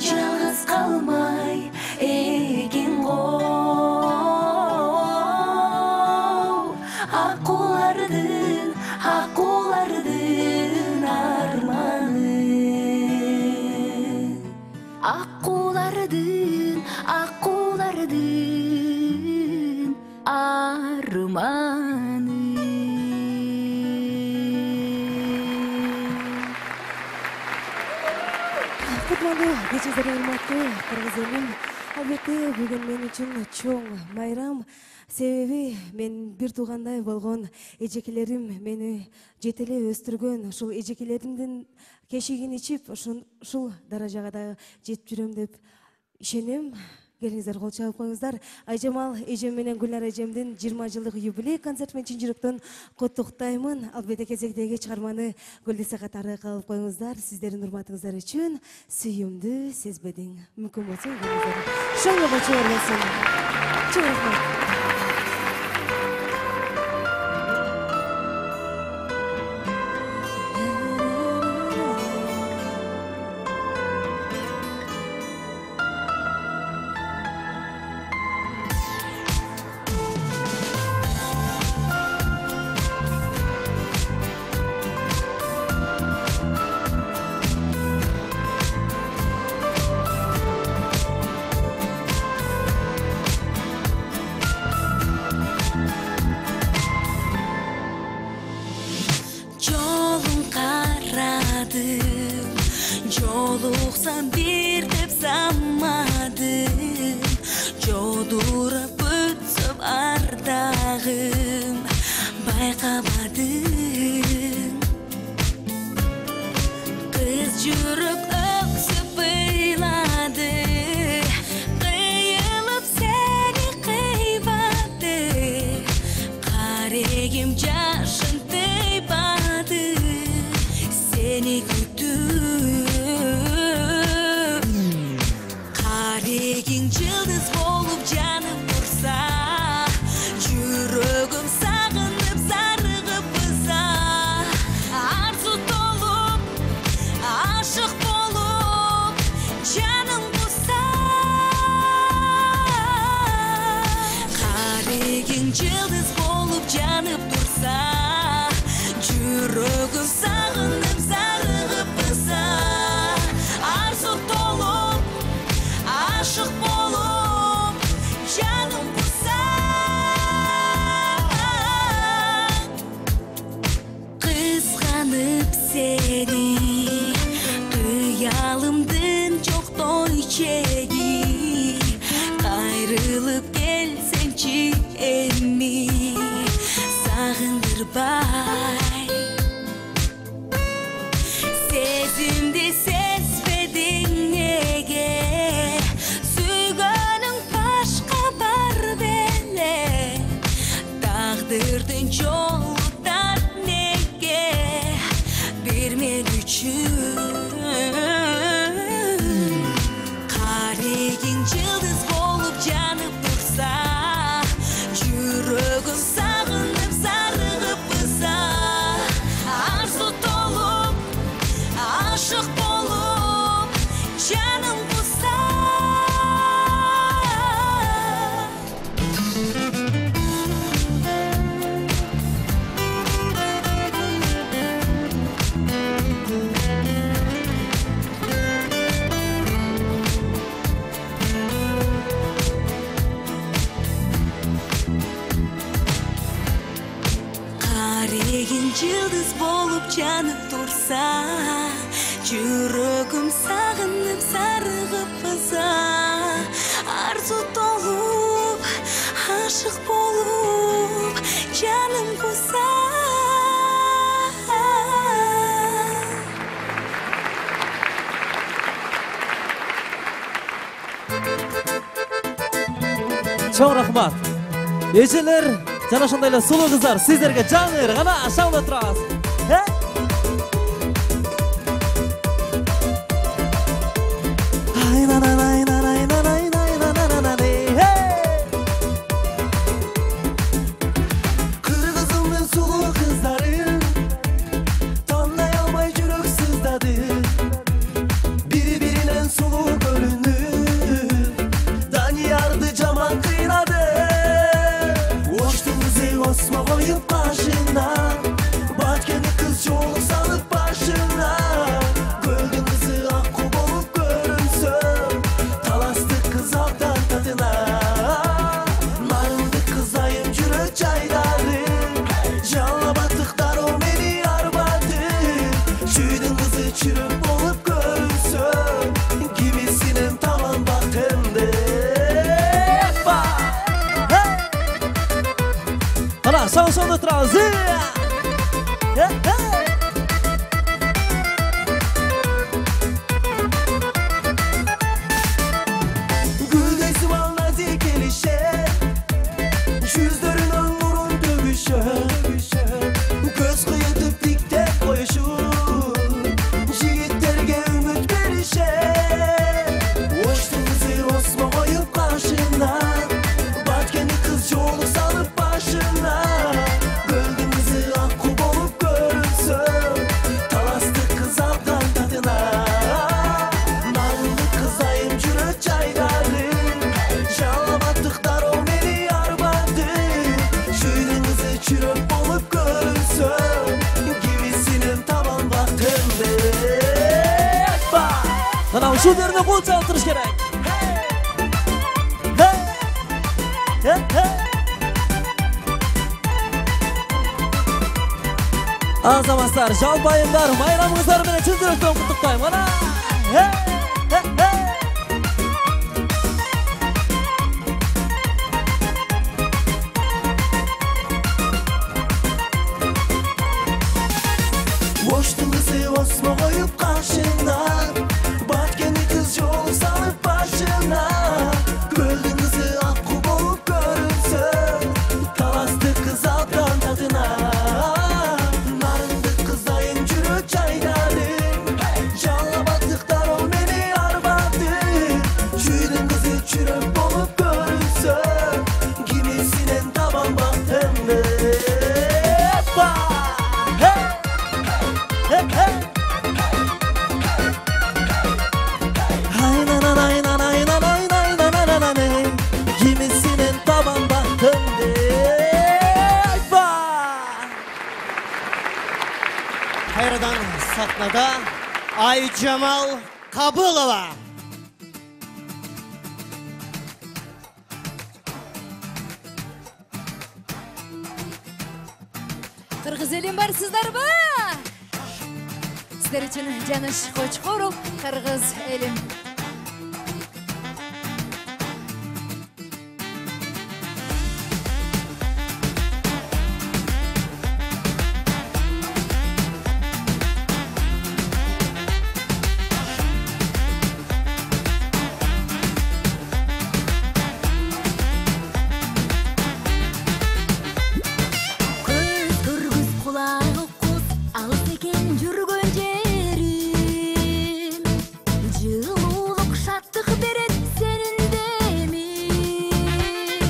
жалгыз калмай экен го акулардын арманы. Акулардын арманы. Кутмандуу кечиңиздерге урматтуу кыргыз элим, албетте бүгүн мен үчүн чоң майрам. Себеби мен бир туугандай болгон эжекелерим мени жетелеп өстүргөн, ушул эжекелеримдин кешигин ичип ушул даражага да жетип жүрөм деп ишенем. Келиңиздер, кол чабып коюңуздар. Айжамал эжем менен Гүлнар эжемдин 20 жылдык юбилей концертин чын жүрөктөн куттуктаймын. Албетте кезектеги чыгарманы Гүлдесе катары кылып коюңуздар. Сиздердин урматыңыздар үчүн сүйүмдүү сезбедиң. Мүмкүн болсо келиңиздер. Шоңго болчу болсун. Чоң рахмат. Жолуксам бир деп саммадым, жодурап өтсөм ардагым байкабадым. Кыз жүрөк өксүп ыйлады, кыйылып сени кыйбады, карегим жашын тыйбады, сени Карегиң жылдыз болуп жанып турса, жүрөгүм сагынып зарыгып быза. Арзу толуп, ашык болуп, жаным куса. Карегиң жылдыз болуп жанып турса, жүрөгүм сагынып зарыгып быза. Арзу толуп, ашык болуп, жаным куса. Кызганып сени, кыялымдын жоктой чеги, кайрылып келсеңчи эми сагындырбай. Сезимди сезбедиң неге, сүйгөнүң башка бар беле, тагдырдын жолу тар неге, бир мен үчүн. Карегиң жылдыз болуп жанып турса, жүрөгүм сагынып зарыгып быза. Арзу толуп, ашык болуп, жаным куса. Карегиң жылдыз болуп жанып турса, жүрөгүм сагынып зарыгып быза. Арзу толуп, ашык болуп, жаным куса. Чоң рахмат. Эжелер, жана ошондой эле сулуу кыздар, сиздерге жаңыр гана шаңда турабыз. Kırgızımın sulu kızları tanlay almay жүрөк сыздады. Birbirinden sulu görünür Daniyardı caman kıynadı. Oştuğuzu osma koyup başına Batkeni kız çoğuluk salıp başına Göldün kızı akku bolup görünsün Talastık kız alttan tadına Narıldık kızayım жүрөк çayları Canla batıklar o beni arbadı Şüydün kızı çürüp bolup görünsün Gibisinin tavan baktımdı Ana şansonda turabız. Güldeysim al nazik elişe Yüzlerinden nurun dövüşe Göz kıyıtıp dikte koyuşur Jigitlerge ümit verişe Oştuğuzu osma koyup karşına Batkeni kız çoğuluk salıp başına Göldün kızı akku bolup görünsün Talastık kız alttan tadına Narıldık kızayım жүрөк çayları Canla battıklar o beni arbadı Şüydün kızı çürüp bolup görünsün Gibisinin taban baktımdı Ana ушул жерде кол чалып туруш керек. Азаматтар, жалпайымдар, майрамыңыздар менен чын жүрөктөн куттуктайм. Ana. Boştun kızı osma koyup karşına Batkeni kız çoğuluk salıp başına Göldün kızı akku bolup görünsün Talastık kız alttan tadına Narındık kızayım жүрөк çayları Canla battıklar o beni arbadı Şüydün kızı çürüp bolup görünsün Gibisinin taban baktımdı Kimisinin taban baktımdı. Kayradan sahnada Aycemal Kabılova. Кыргыз элим барсыздарбы? Сиздер үчүн Жаныш Кочкоров, Кыргыз элим. Көз көргүз кулагы куз алыс экен жүргөн жерим жылуулук шаттык берет сенин демиң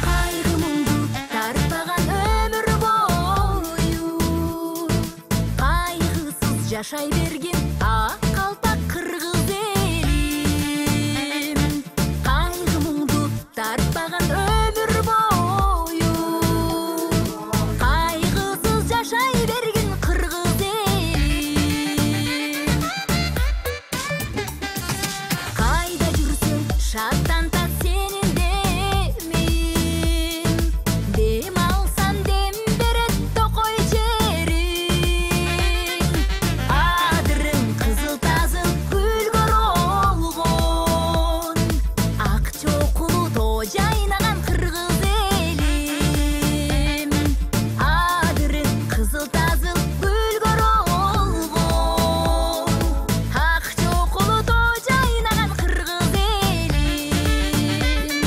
кайгы мұңды тартпаган өмүр бою кайгысыз жашай берген ак калпак кыргыз элим кайгы мұңды тартпаган өмүр бою кайгысыз жашай берген кыргыз элим кайда жүрсөң шаттантат сенин демиң дем алсаң дем берет токой жериң адырың кызыл тазыл гүлгөр олгон ак чокулу тоо жайнаган кыргыз элим адырың кызыл тазыл гүлгөр олгон ак чокулу тоо жайнаган кыргыз элим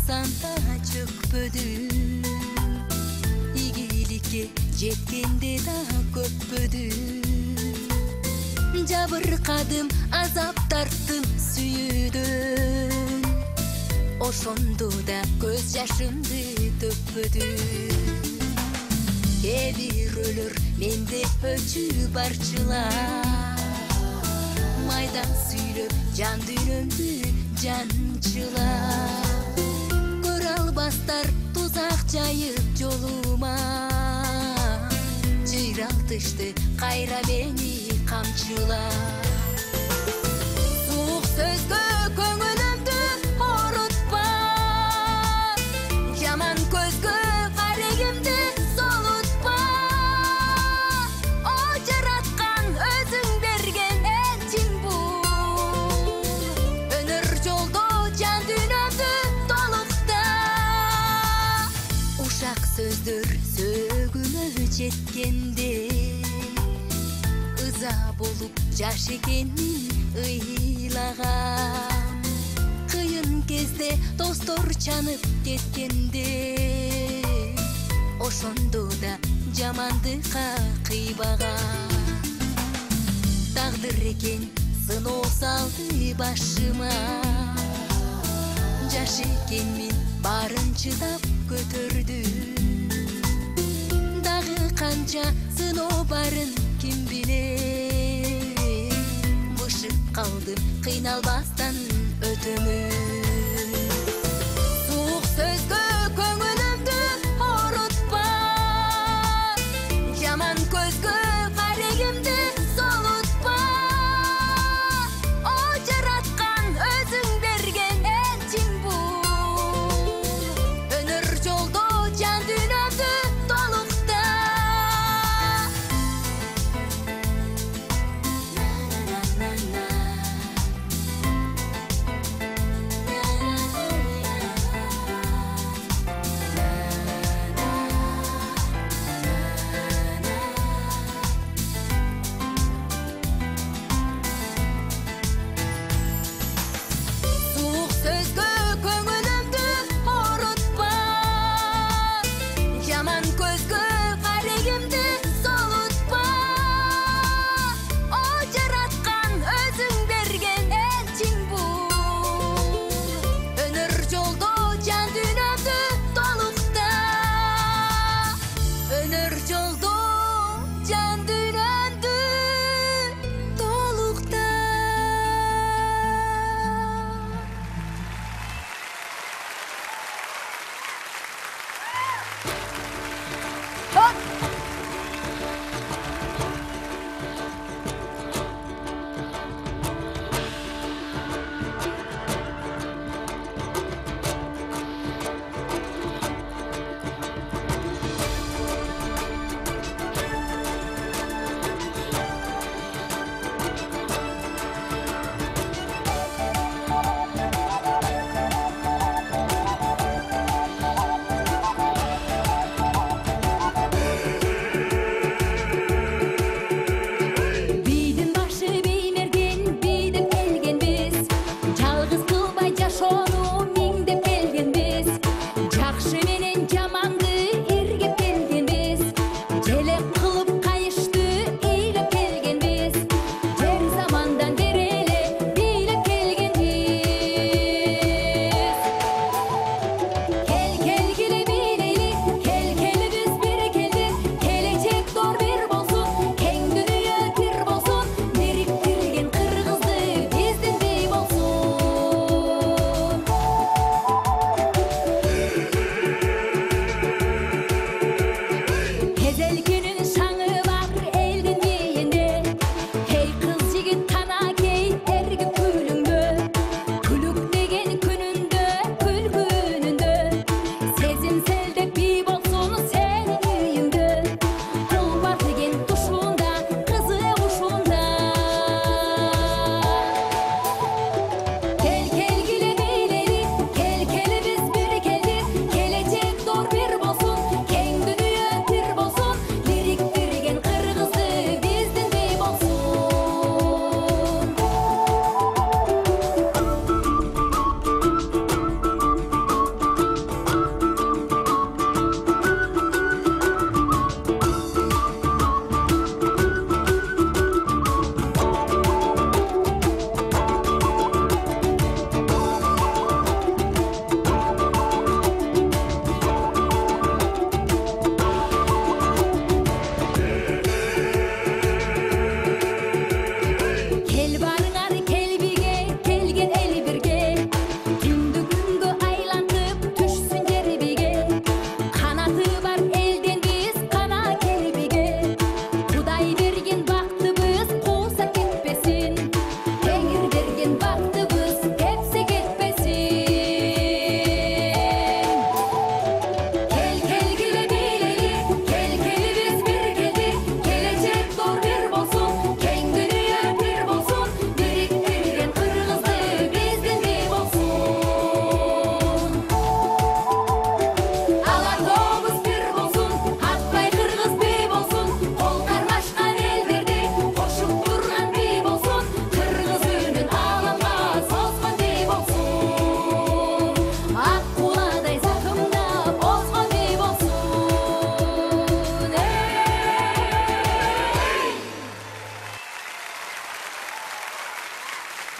болсам да чөкпөдүм, ийгиликке жеткенде да көппөдүм, жабыркадым, азап тарттым сүйүүдөн, ошондо да көз жашымды төкпөдүм. Кээ бирөөлөр менде өчү барчылар, майдан сүйлөп жан дүйнөмдү жанчылар, көрө албастар тузак жайып жолума, жыйралтышты кайра мени камчылар. Суук сөзгө көңүлүмдү орутпа, жаман көзгө карегимди солутпа, о жараткан өзүң берген элчин бул, өнөр жолдо жан дүйнөмдү толукта. Ушак сөздөр сөгүмө жеткенде, ыза болуп жаш экенин ыйлагам, кыйын кезде достор чанып кеткенде, ошондо да жамандыкка кыйбагам. Тагдыр экен сыноо салды башыма, жаш экенмин баарын чыдап көтөрдүм, дагы канча сыноо барын ким билет, бышып калдым кыйналбастан өтөмүн. Суук сөзгө көңүлүмдү орутпа, жаман көзгө карегимди солутпа, о жараткан өзүң берген элчин бул, өнөр жолдо жан дүйнөмдү толукта.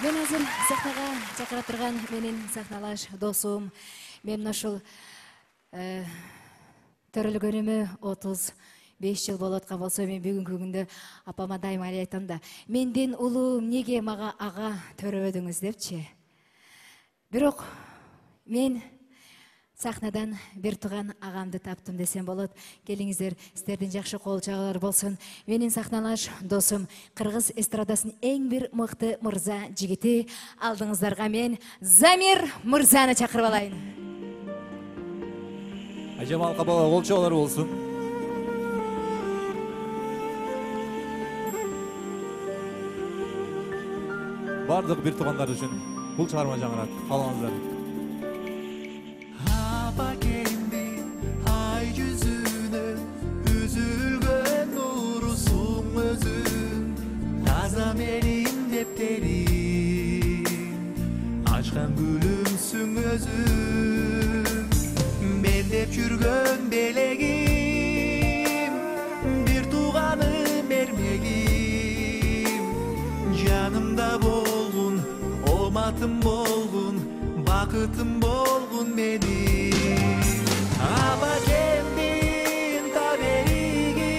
Мен азыр сахнага чакыра турган менин сахналаш досум. Мен ошол төрөлгөнүмө 35 жыл болуп аткан болсо, мен бүгүнкү күндө апама дайыма айтам да, менден улуу эмнеге мага ага төрөбөдүңүз депчи. Бирок мен сахнадан бир тууган агамды таптым десем болот. Келиңиздер, сиздердин жакшы кол чабуулар болсун. Менин сахналаш досум, кыргыз эстрадасынын эң бир мыкты мырза жигити, алдыңыздарга мен Замир мырзаны чакырып алайын. Ажамал Кабалова кол чабуулар болсун. Бардык бир туугандар үчүн бул чыгарма жаңырат. Калыңыздар. Апакемди ай жүзүнө үзүлгөн нурусуң өзүң, таза менин дептерим, ачкан гүлүмсүң өзүң. Мен деп жүргөн белегим, бир тууганым эрмегим, жанымда болгун, оматым болгун, бакытым болгун менин. Апакемдин табериги,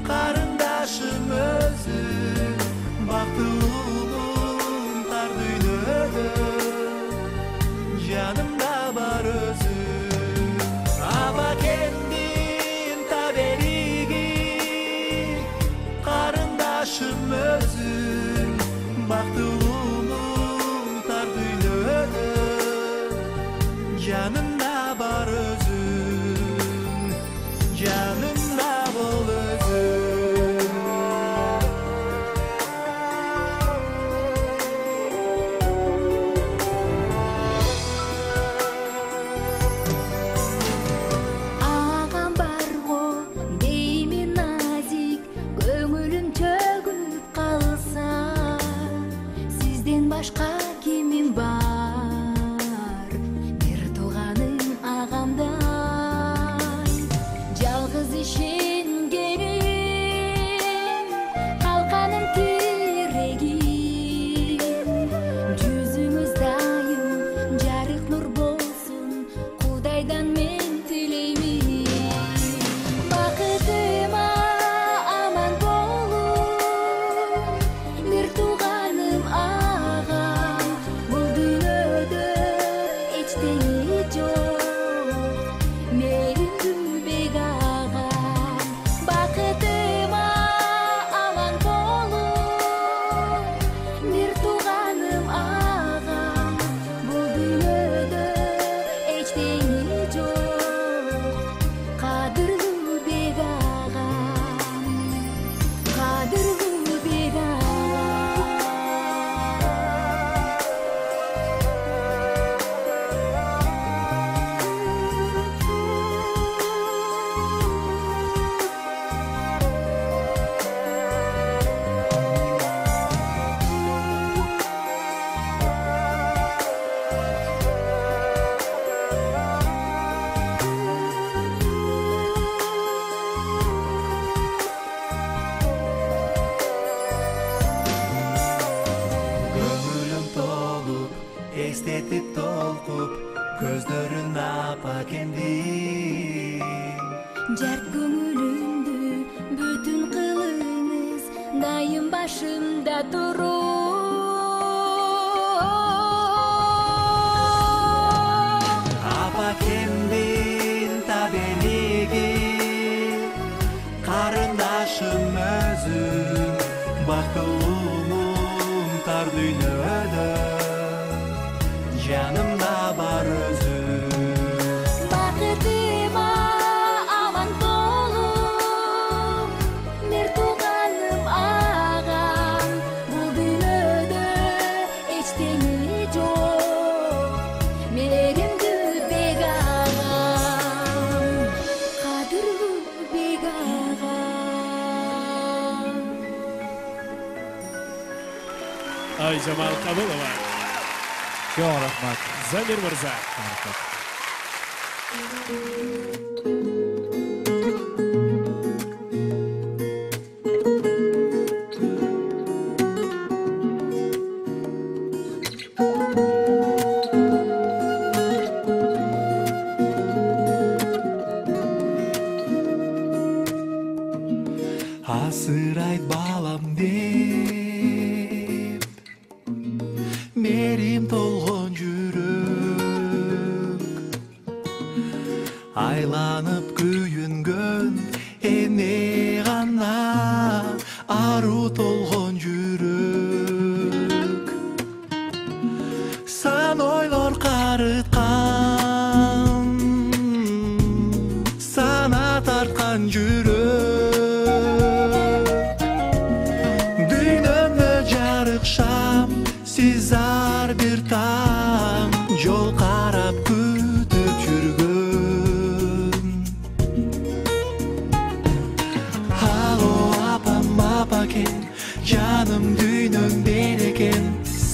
карындашым өзүң, бактылуумун тар дүйнөдө, жанымда бар өзүң. Апакемдин табериги, карындашым өзүң, бактылуумун тар дүйнөдө, жанымда бар өзүң, жанымда бол өзүң. Ағам бар го деймин назик, көңүлүм төгүп калса, сизден башка кимим бар, бир тууганым агамдай. Жалгыз ишенгеним, калканым тирегим, жүзүңүз дайым жарык нур болсун, Кудайдан мен тилеймин. Бакытыма аман болуп, бир тууганым агам, бул дүйнөдө эчтене жок, мээримдүү агам. Бакытыма аман болуп, бир тууганым агам, бул дүйнөдө эчтене жок, кадырлуу бек агам, кадырлуу бек агам. Көңүлүм толуп, эстетип толкуп, көздөрүн апакемдин. Жарт көңүлүмдү бүтүн кылыңыз, дайым башымда туруп. Апакемдин табелиги, карындашым өзүң, бактылуумун тар дүйнөдө, жанымда бар өзүң. Бакытыма аман болуп, бир тууганым агам, бул дүйнөдө эчтене жок, мээримдүү бек агам, кадырлуу бек агам. Айжамал Кабылова, Чоң рахмат. Замир мырза. арытқан сана тартқан жүрек дүйнөмө жарык шам сиз ар бир таң жол карап күтүп жүргөн алло апам апакен жаным дүйнөм берекен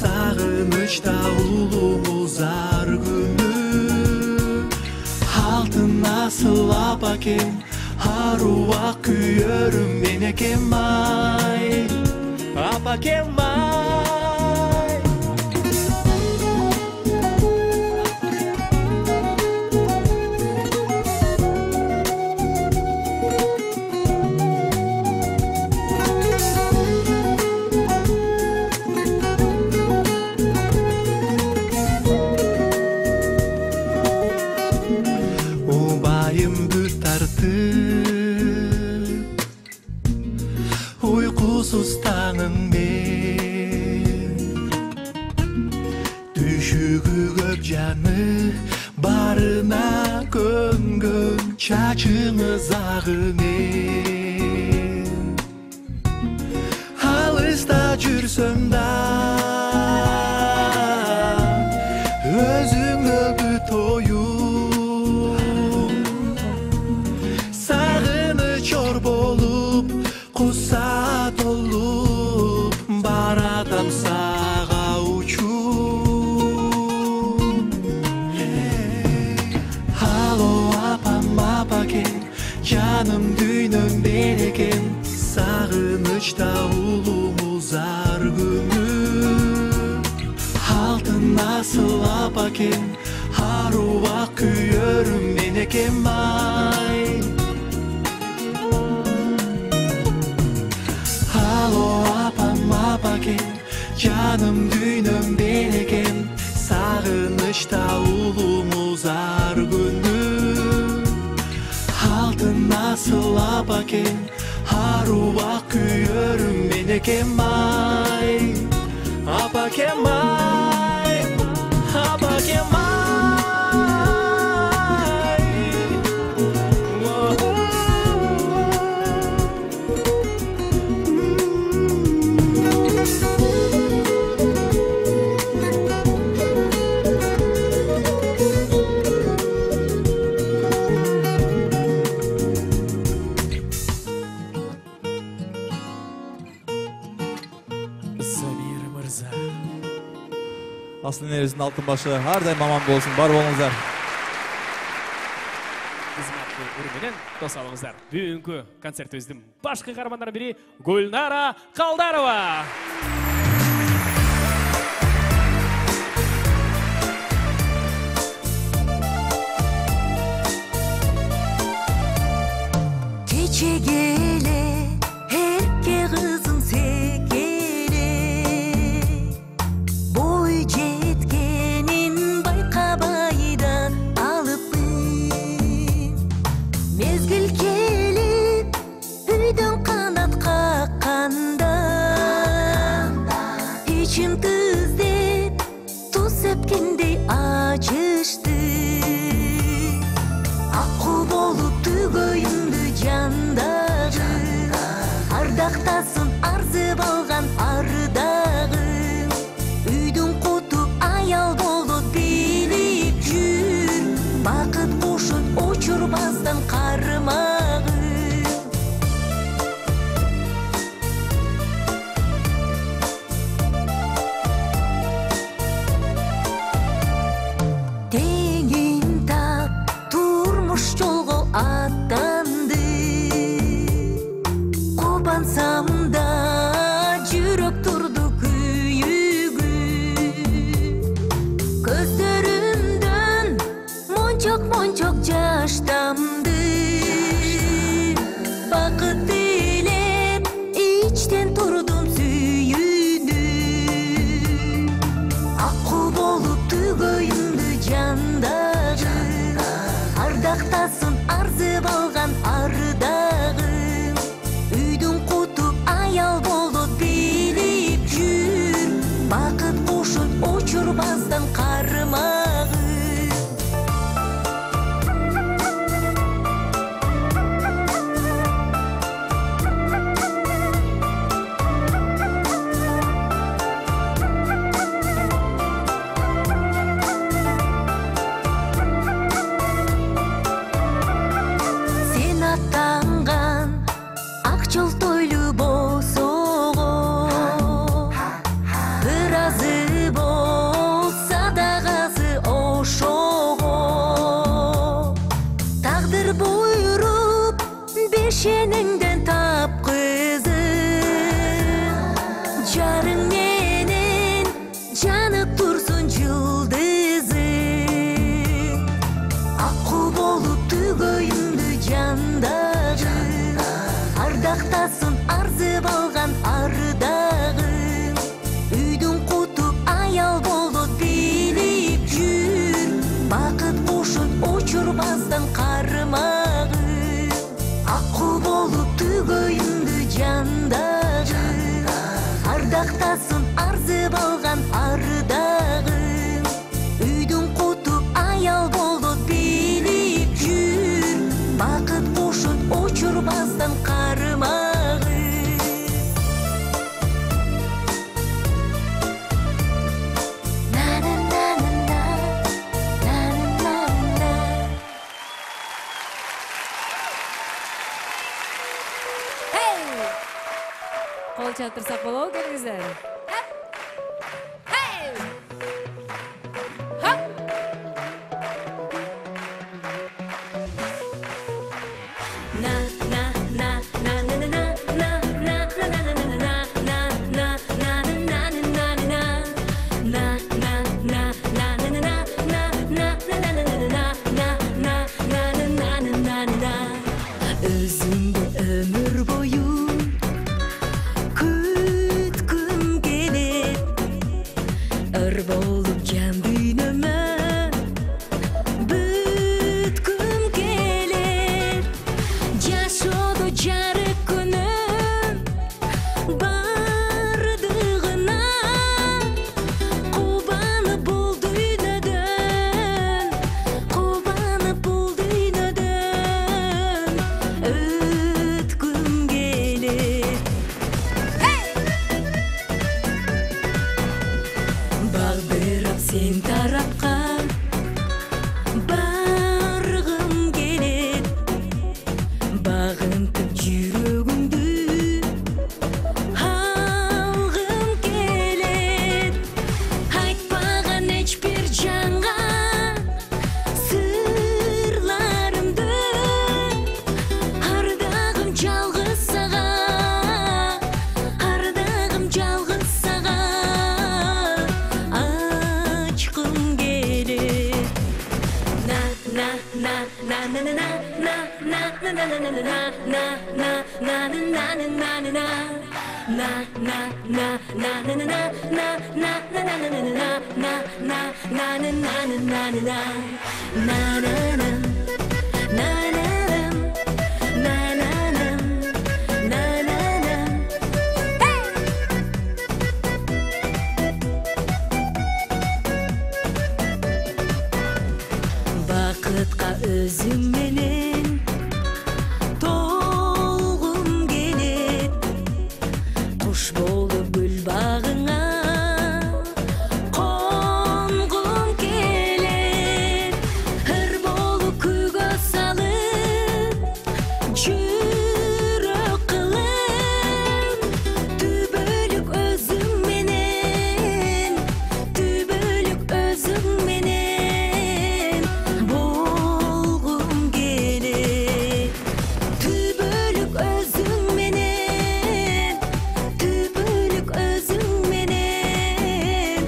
сагынычта улуумуз ар күнү алтын асыл апакем аруак күйөрүм менекем ай апакем ай uykusuz tağımmen düşügü köp canı barına köngön çaçыңыз ağымен alыста жүрсөм да өзүңө бүт оюм сагыныч ор болуп куса толуп баратам сага учуп алло апам апакен жаным дүйнөм берекен сагынычта улуумуз ар күнү алтын асыл апакен аруак күйөрүм менекем ай алло апам апакен жаным дүйнөм берекен сагынычта улуумуз ар күнү алтын асыл апакен аруак күйөрүм менекем ай апакем ай апакем ай Aslı Neresi'nin altın başı her daim aman bolsun, бар болыңыздар. Қызматты үрменен дос алыңыздар. Бүгінгі концертіміздің башқы қармандарының бірі Гүлнара Қалдарова. Keçe gele, herke kızın sekele, boy jetkenin baykabaydan alıpın. Mezgil kelip, üydön kanat kakkanda, içim tüzdep, tuz sepkendey açıştı. Akku bolup tügöйүмдү жандагы ардактасын арзып алган ардагым үйдүн куту аял болуп билип жүр бакыт кушун учурбастан кармагым теңин так турмуш жолго аттанды кубансам да жазып алған ардағым, үйдің құтып аял болып биліп жүр, бақыт құшын ұшырмастан қармағы. Қол чатырсақ болау келіңіздер. Өзіңді өмір бойы күткім келет, ыр болып жан дүйнөмө бүткім келет. Жашоодо жарык күнүм бардыгына, кубанып бул дүйнөдөн, кубанып бул дүйнөдөн өткүм келет. Багдырап сен тарапка баргым келет, багынтып жүрөгүңдү алгым келет. Айтпаган эч бир жанга сырларымды, ардагым жалгыз сага, ардагым жалгыз сага ачкым келет. На на на на на на на на на на на на на на на на бакытка өзүң менен толгум келет, куш болуп гүл багыңа конгум келет. Ыр болуп күйгө салып жүрөк кылым, түбөлүк өзүң менен, түбөлүк өзүң менен болгум келет. Түбөлүк өзүң менен, түбөлүк өзүң менен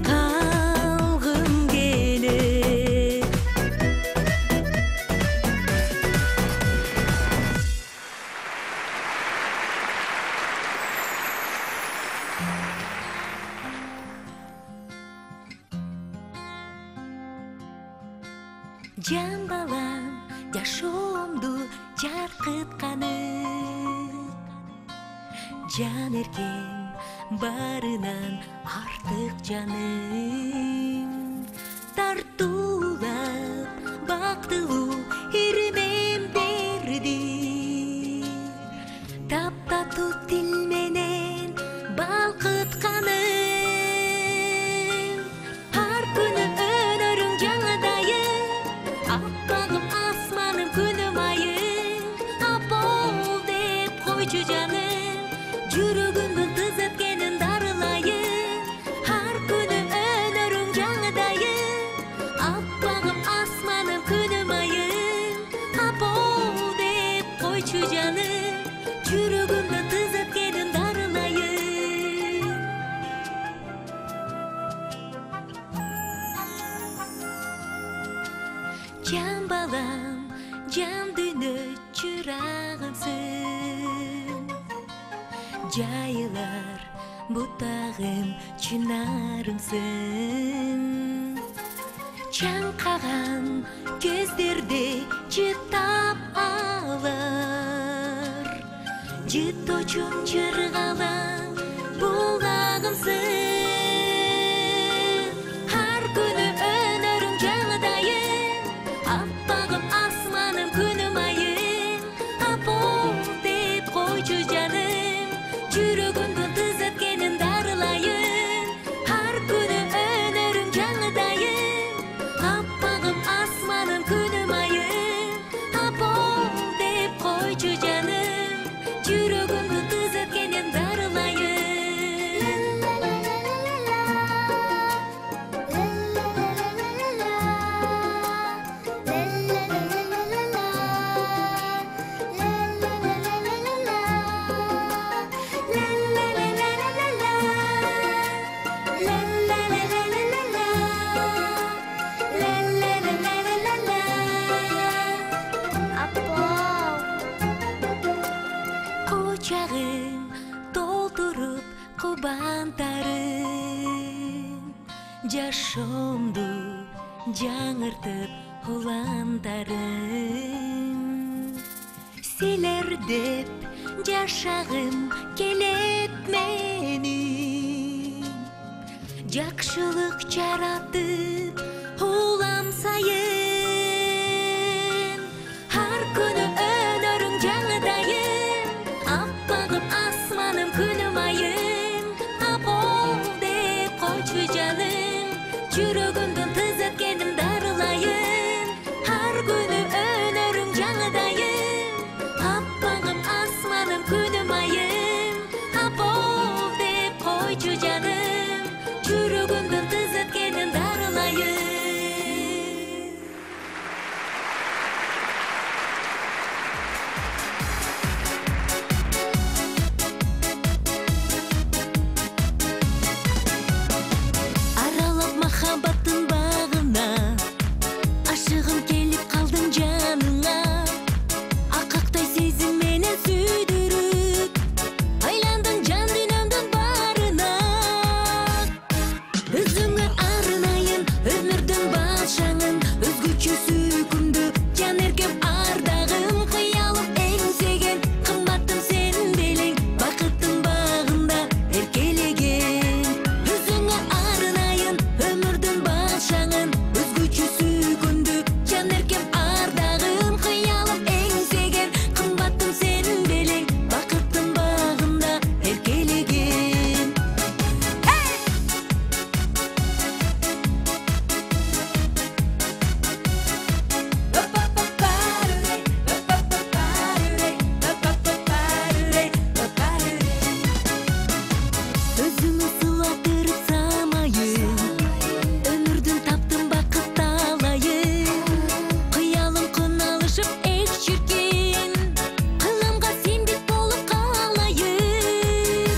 калгым келет. Жан балам жашоомду жаркытканы, жан эркем барынан артык жаным. Тартуулап бактылуу ирмем берди, таптатуу тил менен балкытканым. Ар күнү өнөрүң жаңыдайын, аппагым асманым күнүм айым, апол деп койчу жаным, жүрөгүмдүн тыз эткенин дарылайын. Ар күнү өнөрүң жаңыдайын, аппагым асманым күнүм айым, апол деп койчу жаным, жүрөгүмдүн тыз эткенин дарылайын. Жан балам, жан дүйнө чырагымсың, жайылар бутагым чынарымсың. Чаңкаган көздөрдө чытап алар, жыточум чыргалаң булгагымсың. жашоомду жаңыртып уландарым силер деп жашагым келет менин жакшылык жаратып улам сайын ар күнү өнөрүң жаңыдайын аппагым асманым күнүм айым апол деп койчу жаным жүрөгүмдүн тыз эткеним дарылайын ар күнү өнөрүң жаңыдайын аппагым асманым күнүм айым апол деп койчу жаным жүрөгүмдүн тыз эткенин дарылайын. Аралап махаббаттын багына ашыгым келип калдың жаныңа акактай сезим менен сүйдүрүп айландың жан дүйнөмдүн баарына өзүңө арнайын өмүрдүн башаңын өзгөчө сүйкүмдү жан эркем ардагым кыялым эңсеген кымбаттым сен белең бакыттын багында эркелеген өзүңө арнайын өмүрдүн башаңын өзгөчө сүйкүмдү жан эркем ардагым кыялым эңсеген кымбаттым сен белең бакыттын багында эркелеген. Өзүңө сылатырып самайын өмүрдүн таптым бакыт талайын кыялым кыналышып эк чиркин кыламга сенбек болуп калайын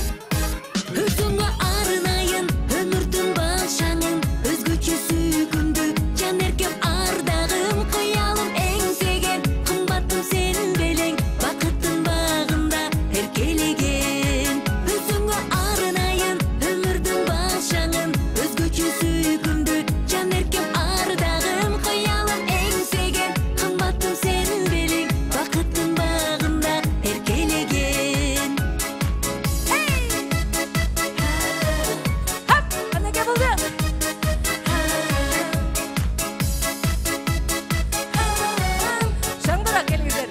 өзүңө арнайын өмүрдүн башаңын өзгөчө сүйкүмдү жан эркем ардагым кыялым эңсеген кымбаттым сен белең бакыттын багында эркелеген өзүңө арнайын өмүрдүн башаңын өзгөчө сүйкүмдү жан эркем ардагым кыялым эңсеген кымбаттым сен белең бакыттын багында эркелеген. Канеке болду. Шаңдыраак келиңиздер.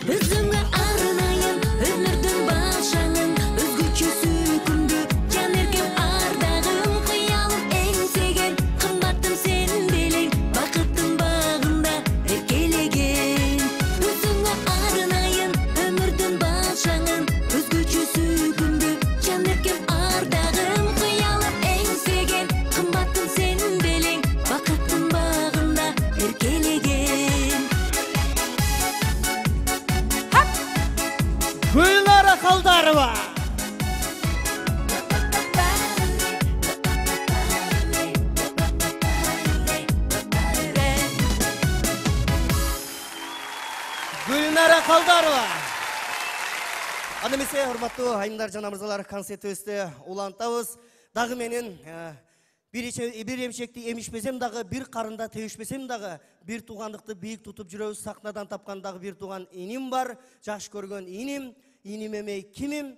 Өзүңө арнайын өмүрдүн башаңын өзгөчө сүйкүмдү жан эркем ардагым кыялым эңсеген кымбаттым сен белең бакыттын багында эркелеген өзүңө арнайын өмүрдүн башаңын өзгөчө сүйкүмдү жан эркем ардагым кыялым эңсеген кымбаттым сен белең бакыттын багында эркелеген. Гүлнара Қалдарова. Гүлнара Қалдарова. Аны эмесе, урматтуу айымдар жана мырзалар, концертибизди улантабыз. Дагы менен бир эмчекти эмишпесем дагы, бир карында тебишпесем дагы, бир туугандыкты бийик тутуп жүрөбүз. Сахнадан тапкан дагы бир тууган иним бар. Жакшы көргөн иним, иним эмей кимим?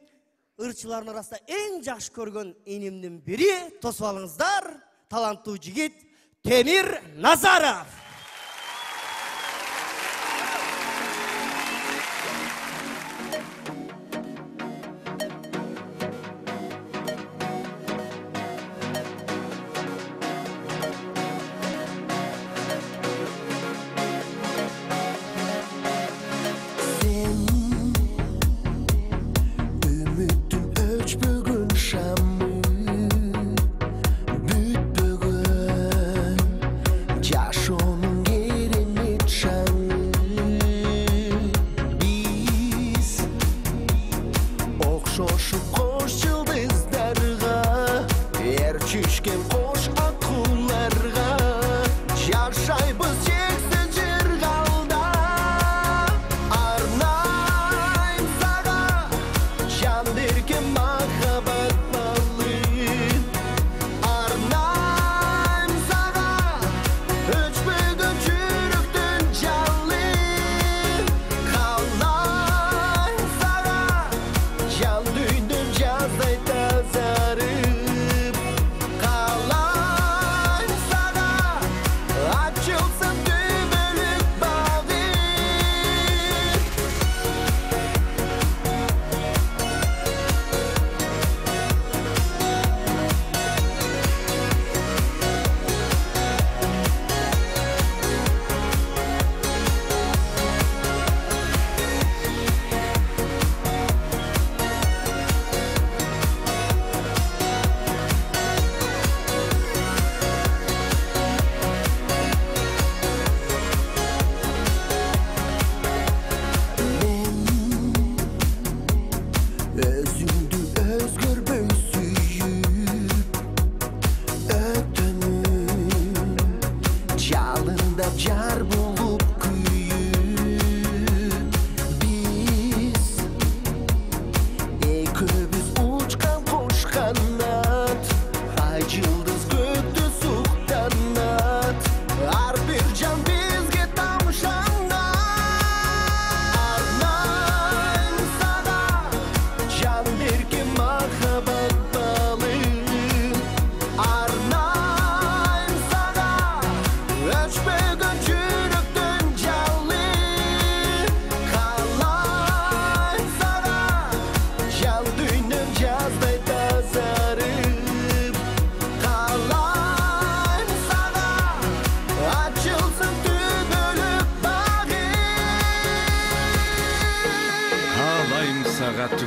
Ырчылардын арасында эң жакшы көргөн инимдин бири. Тосуп алыңыздар, таланттуу жигит Темир Назаров. Ümitin ölçbөгөн şamı бүтпөгөн жашоонун керемет шаңы биз окшошуп кош жылдыздарга ээрчишкен кош акуларга жашайбыз чексиз жыргалда арнайм сага жан беркен махаббат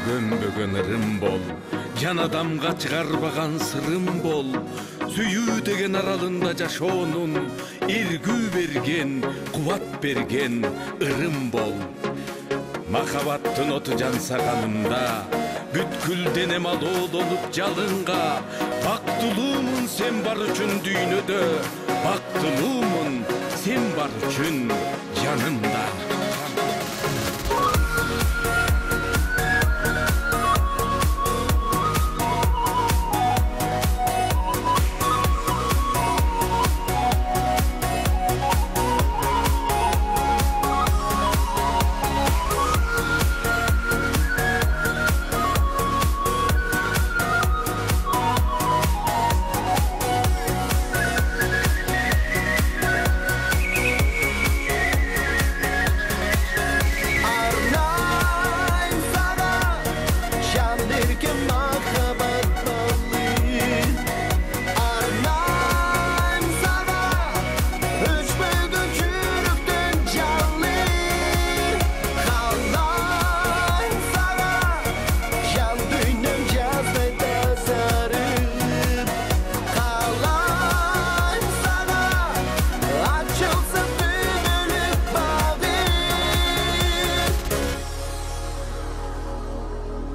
көнбөгөн ырым бол, жан адамга чыгарбаган сырым бол, сүйүү деген аралында жашоонун эргүү берген, кубат берген ырым бол. Махабаттын оту жанса канымда, бүткүл денем алоолонуп жалынга, бактылуумун сен бар үчүн дүйнөдө, бактылуумун сен бар үчүн жанымда.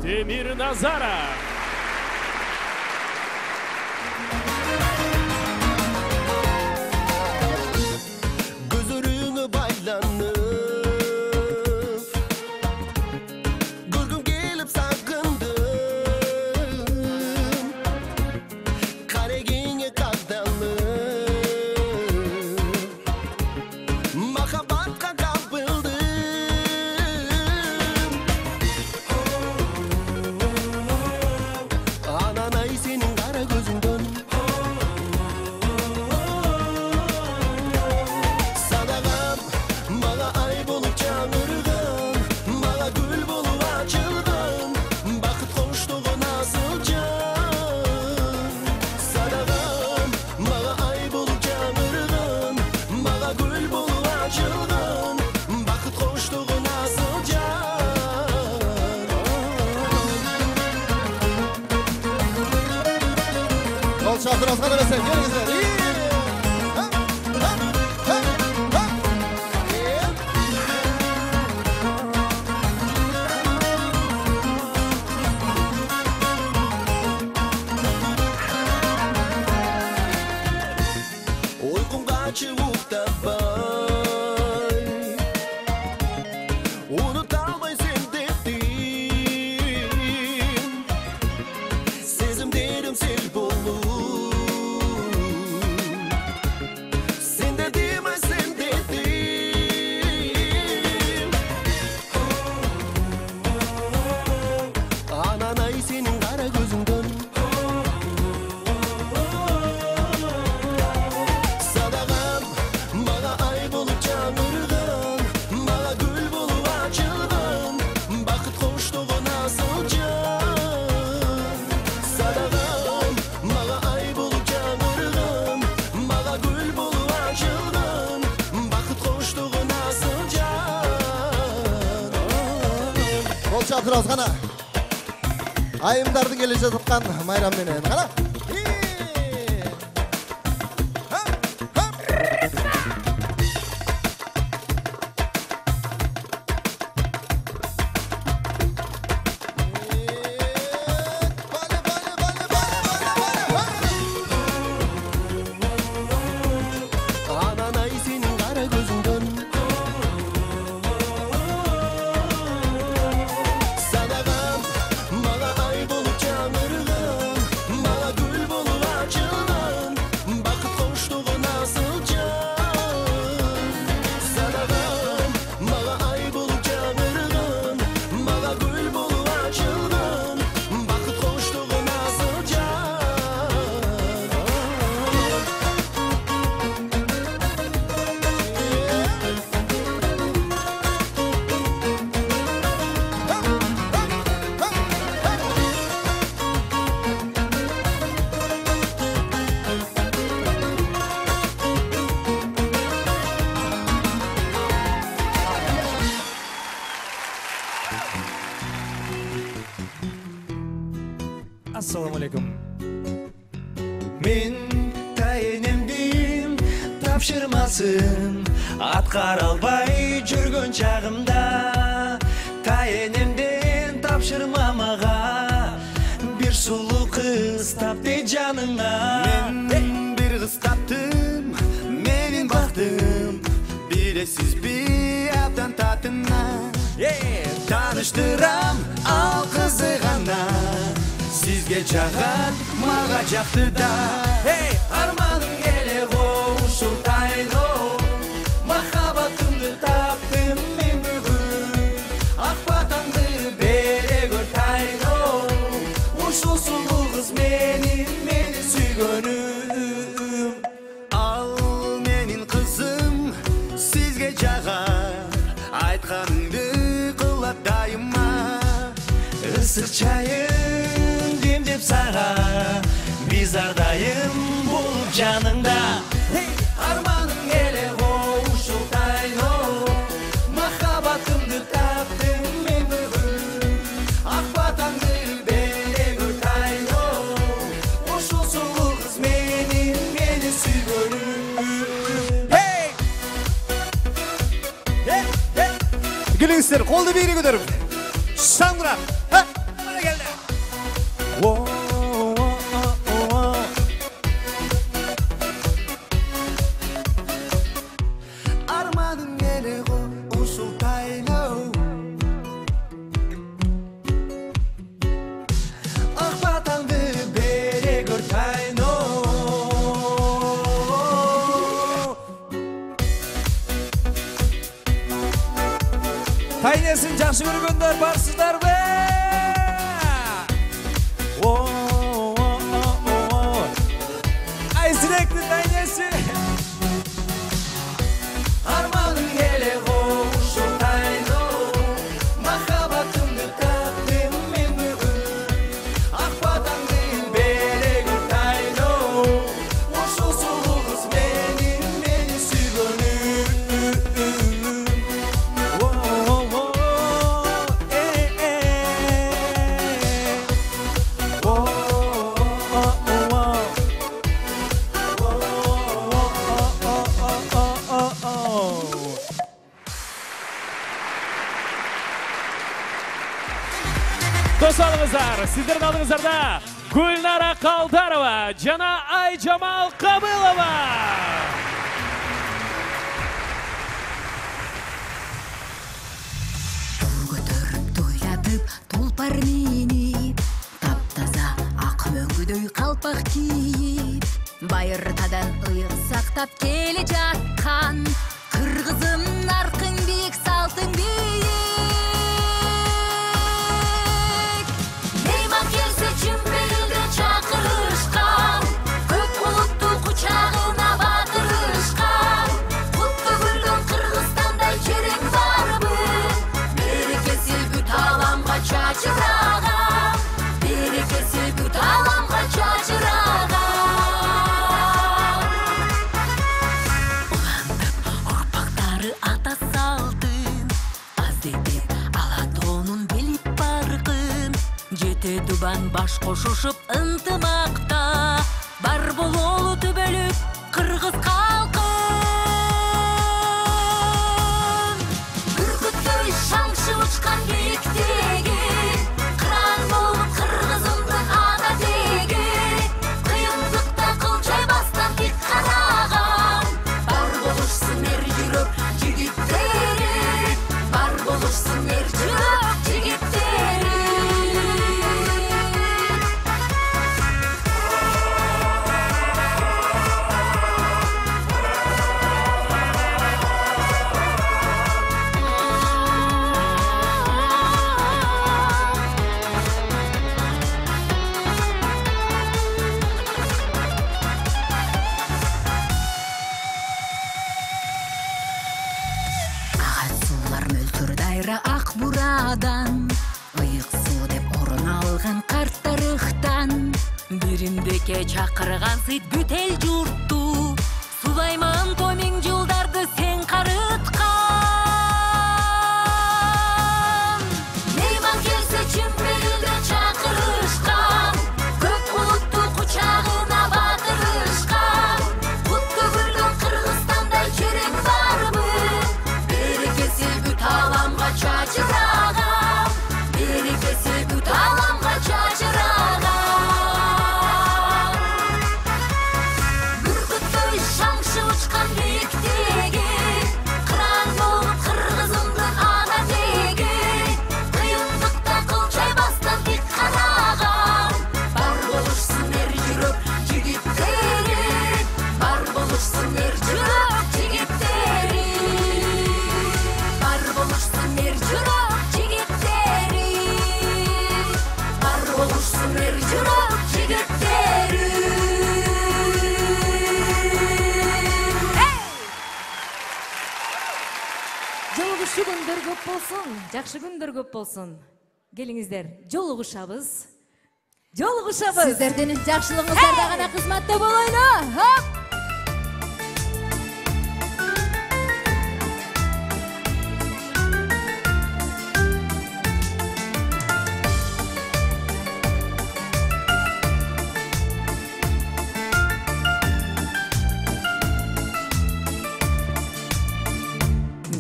Темир Назаров. Gözürüğünü baylanıp Görgüm gelip sakındım Karegine kaldanıp Makabatka kapıldım Ananay senin kara gözünden Sadakam bana ay bolup çağırgan Bana gül bolup açılgan Bakıt koştuğu nasıl can Sadakam bana ay bolup çağırgan Bana gül bolup açılgan Bakıt koştuğu nasıl can Kol çaldıras kadar sen gel güzel. Uykum kaçıp da bay Unutamay sen dedim Sezim derim sel bolu Sen dedim ay sen dedim Ananay senin kara gözünden Sadakam bana ay bolup çağırgan Bana gül bolup açılgan Bakıt koştuğu nasıl can Sadakam bana ay bolup çağırgan Bana gül bolup açılgan Bakıt koştuğu nasıl can Kol çaptıraz kana Ayımdарды келе жатқан майрам менен қана Ananay senin kara gözünden Sadakam bana ay bolup çağırgan Bana gül bolup Assalamu alaikum. Мен тайенемдим тапшырмасын аткара албай жүргөн чагымда тайенемден тапшырма мага бир сулуу кыз тапты жаныңа. Мен бир кыз таптым, менин бактым, билесизби абдан татына. Таныштырам ал кызы гана, сизге жагат, мага жакты да. Арманым эле го ушул тайно, махаббатымды таптым мен бүгүн. Ак батаңды бере көр тайно, ушул сулуу кыз мени сүйгөнүм. Ал менин кызым сизге жагар, айтканыңды кылат дайыма. Ысык чайын демдеп сага, биз ар дайым болуп жаныңда. Арманым эле го ушул тайно, махаббатымды таптым мен бүгүн. Ак батаңды бере көр тайно, ушул сулуу кыз мени сүйгөнүм. Gülüngsizler, koldu birini götürüp. Şangırak. Ha, bana geldi. Armanım ele go ушул тайно, ак батаңды бере көр тайно. Taynesin жақсы көргендер барсыздар бе? Айсылекті тайнесі. Арманым эле го ушул тайно, махаббатымды таптым мен бүгүн. Ак батаңды бере көр тайно, ушул сулуу кыз мени сүйгөнүм. Достарыңыздар, сіздердің алдыңыздарда Гүлнара Қалдарова жана Айжамал Қабылова. Көтөрүп тойлатып тулпар мени, таптаза ак мөңгүдөй калпак кийип, байыртадан ыйык сактап келе жаткан кыргызым наркың бийик салтың бийик. Мейман келсе чүмбелге чакырышкан, көк булутту кучагына батырышкан, кутты гүлдөн Кыргызстандай жерең барбы? Берекеси бүт аламга чачыраган, берекеси бүт аламга чачыраган. Урпактары ата салтын, аздетип Алатоонун билип баркын, жете дубан баш кошушуп ынтымакта, бар бололу түбөлүк кыргыз калкын. Бүркүттөй шаңшы учкан бийиктеги, кыран болуп кыргызымдын ата теги, кыйындыкта кылчай бастан тик караган, бар болушсун эр жүрөк жигиттери, бар болушсун эр жүрөк жигиттери. Агат мөлтүр дайра ак бурадан, ыйык суу деп орун алган карт тарыхтан, биримдеке чакырган сыйт бүт эл журтту, сулайман томиң жылдарды сен карыткан. Мейман келсе чүмбелге чакырышкан, болсун, жакшы күндөр көп болсун. Келиңиздер, жолугушабыз. Жолугушабыз. Сиздердин жакшылыгыңыздарда гана кызматта болойлу. Хоп!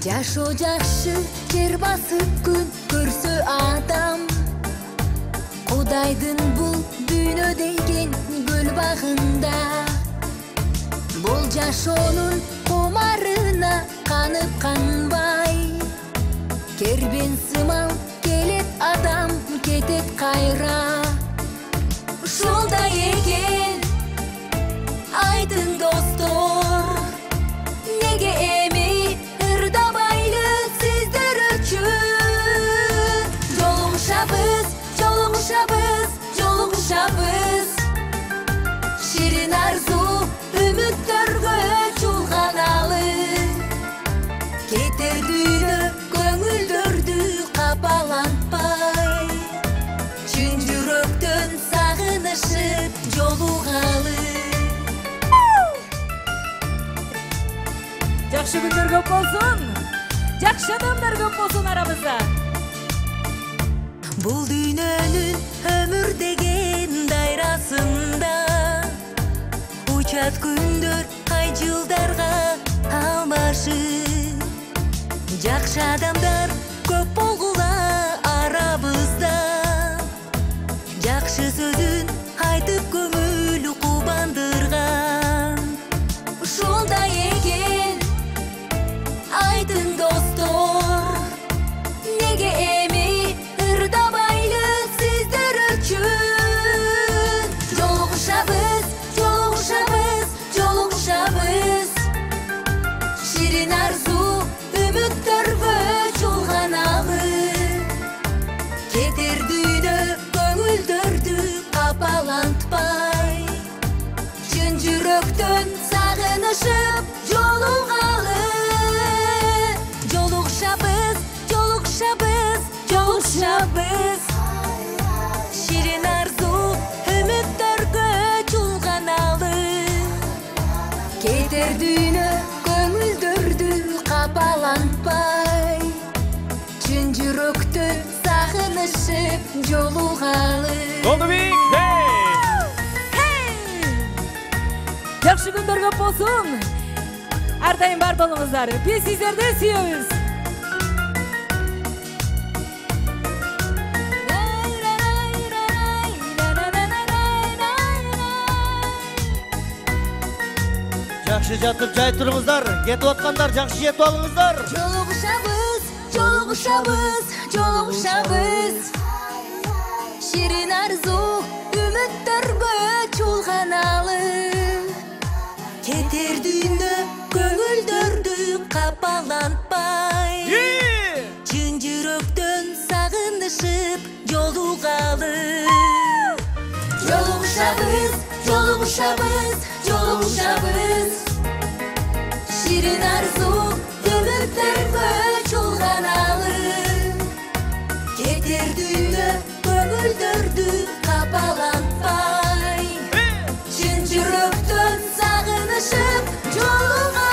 Жашоо жакшы, жер басып күн көрсө адам. Кудайдын бул дүйнө деген гүл багында. Бул жашоонун комарына канып канбай. Кербен сымал келет адам, кетет кайра. Ушулдай экен, айтын достор, неге эми ырдабайлы сиздер үчүн? Жолугушабыз, жолугушабыз, жолугушабыз. Ширин арзу үмүттөргө чулганалы. Кетер дүйнө көңүлдөрдү капалантпай. Чын жүрөктөн сагынышып жолугалы. Жакшы күндөр көп болсун. Жакшы адамдар көп болсун арабызда. Бул дүйнөнүн өмүр деген дайрасында учат күндөр ай жылдарга алмашып. Жакшы адамдар көп болгула арабызда. Жакшы сөзүн айтып көңүл кубандырган. Ушулдай экен, айтын достор, неге эми ырдабайлы сиздер үчүн? Жолугушабыз, жолугушабыз, жолугушабыз. Ширин арзу үмүттөргө чулганалы. Кетер дүйнө көңүлдөрдү капалантпай. Чын жүрөктөн сагынышып жолугалы. Жолугушабыз, жолугушабыз, жолугушабыз. Ширин арзу үмүттөргө чулганалы. Кетер дүйнө көңүлдөрдү капалантпай. Чын жүрөктөн сагынышып жолугалы. Голдубек, Жакшы күндөр көп болсун. Ар дайым бар болуңуздар. Биз сиздерди сүйөбүз. Жакшы жатып жай туруңуздар, кетип аткандар жакшы жетип алыңыздар. Жолугушабыз, жолугушабыз, жолугушабыз. Ширин арзу үмүттөргө чулганалы. Кетер дүйнө көңүлдөрдү капалантпай. Чын жүрөктөн сагынышып жолугалы. Жолугушабыз, жолугушабыз, жолугушабыз. Ширин арзу үмүттөргө чулганалы. Кетер дүйнө көңүлдөрдү капалантпай. Чын жүрөктөн сагынышып жолугалы.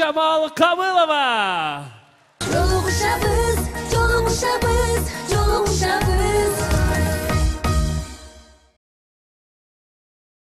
Жамал Камылова. Жолугушабыз, жолугушабыз, жолугушабыз.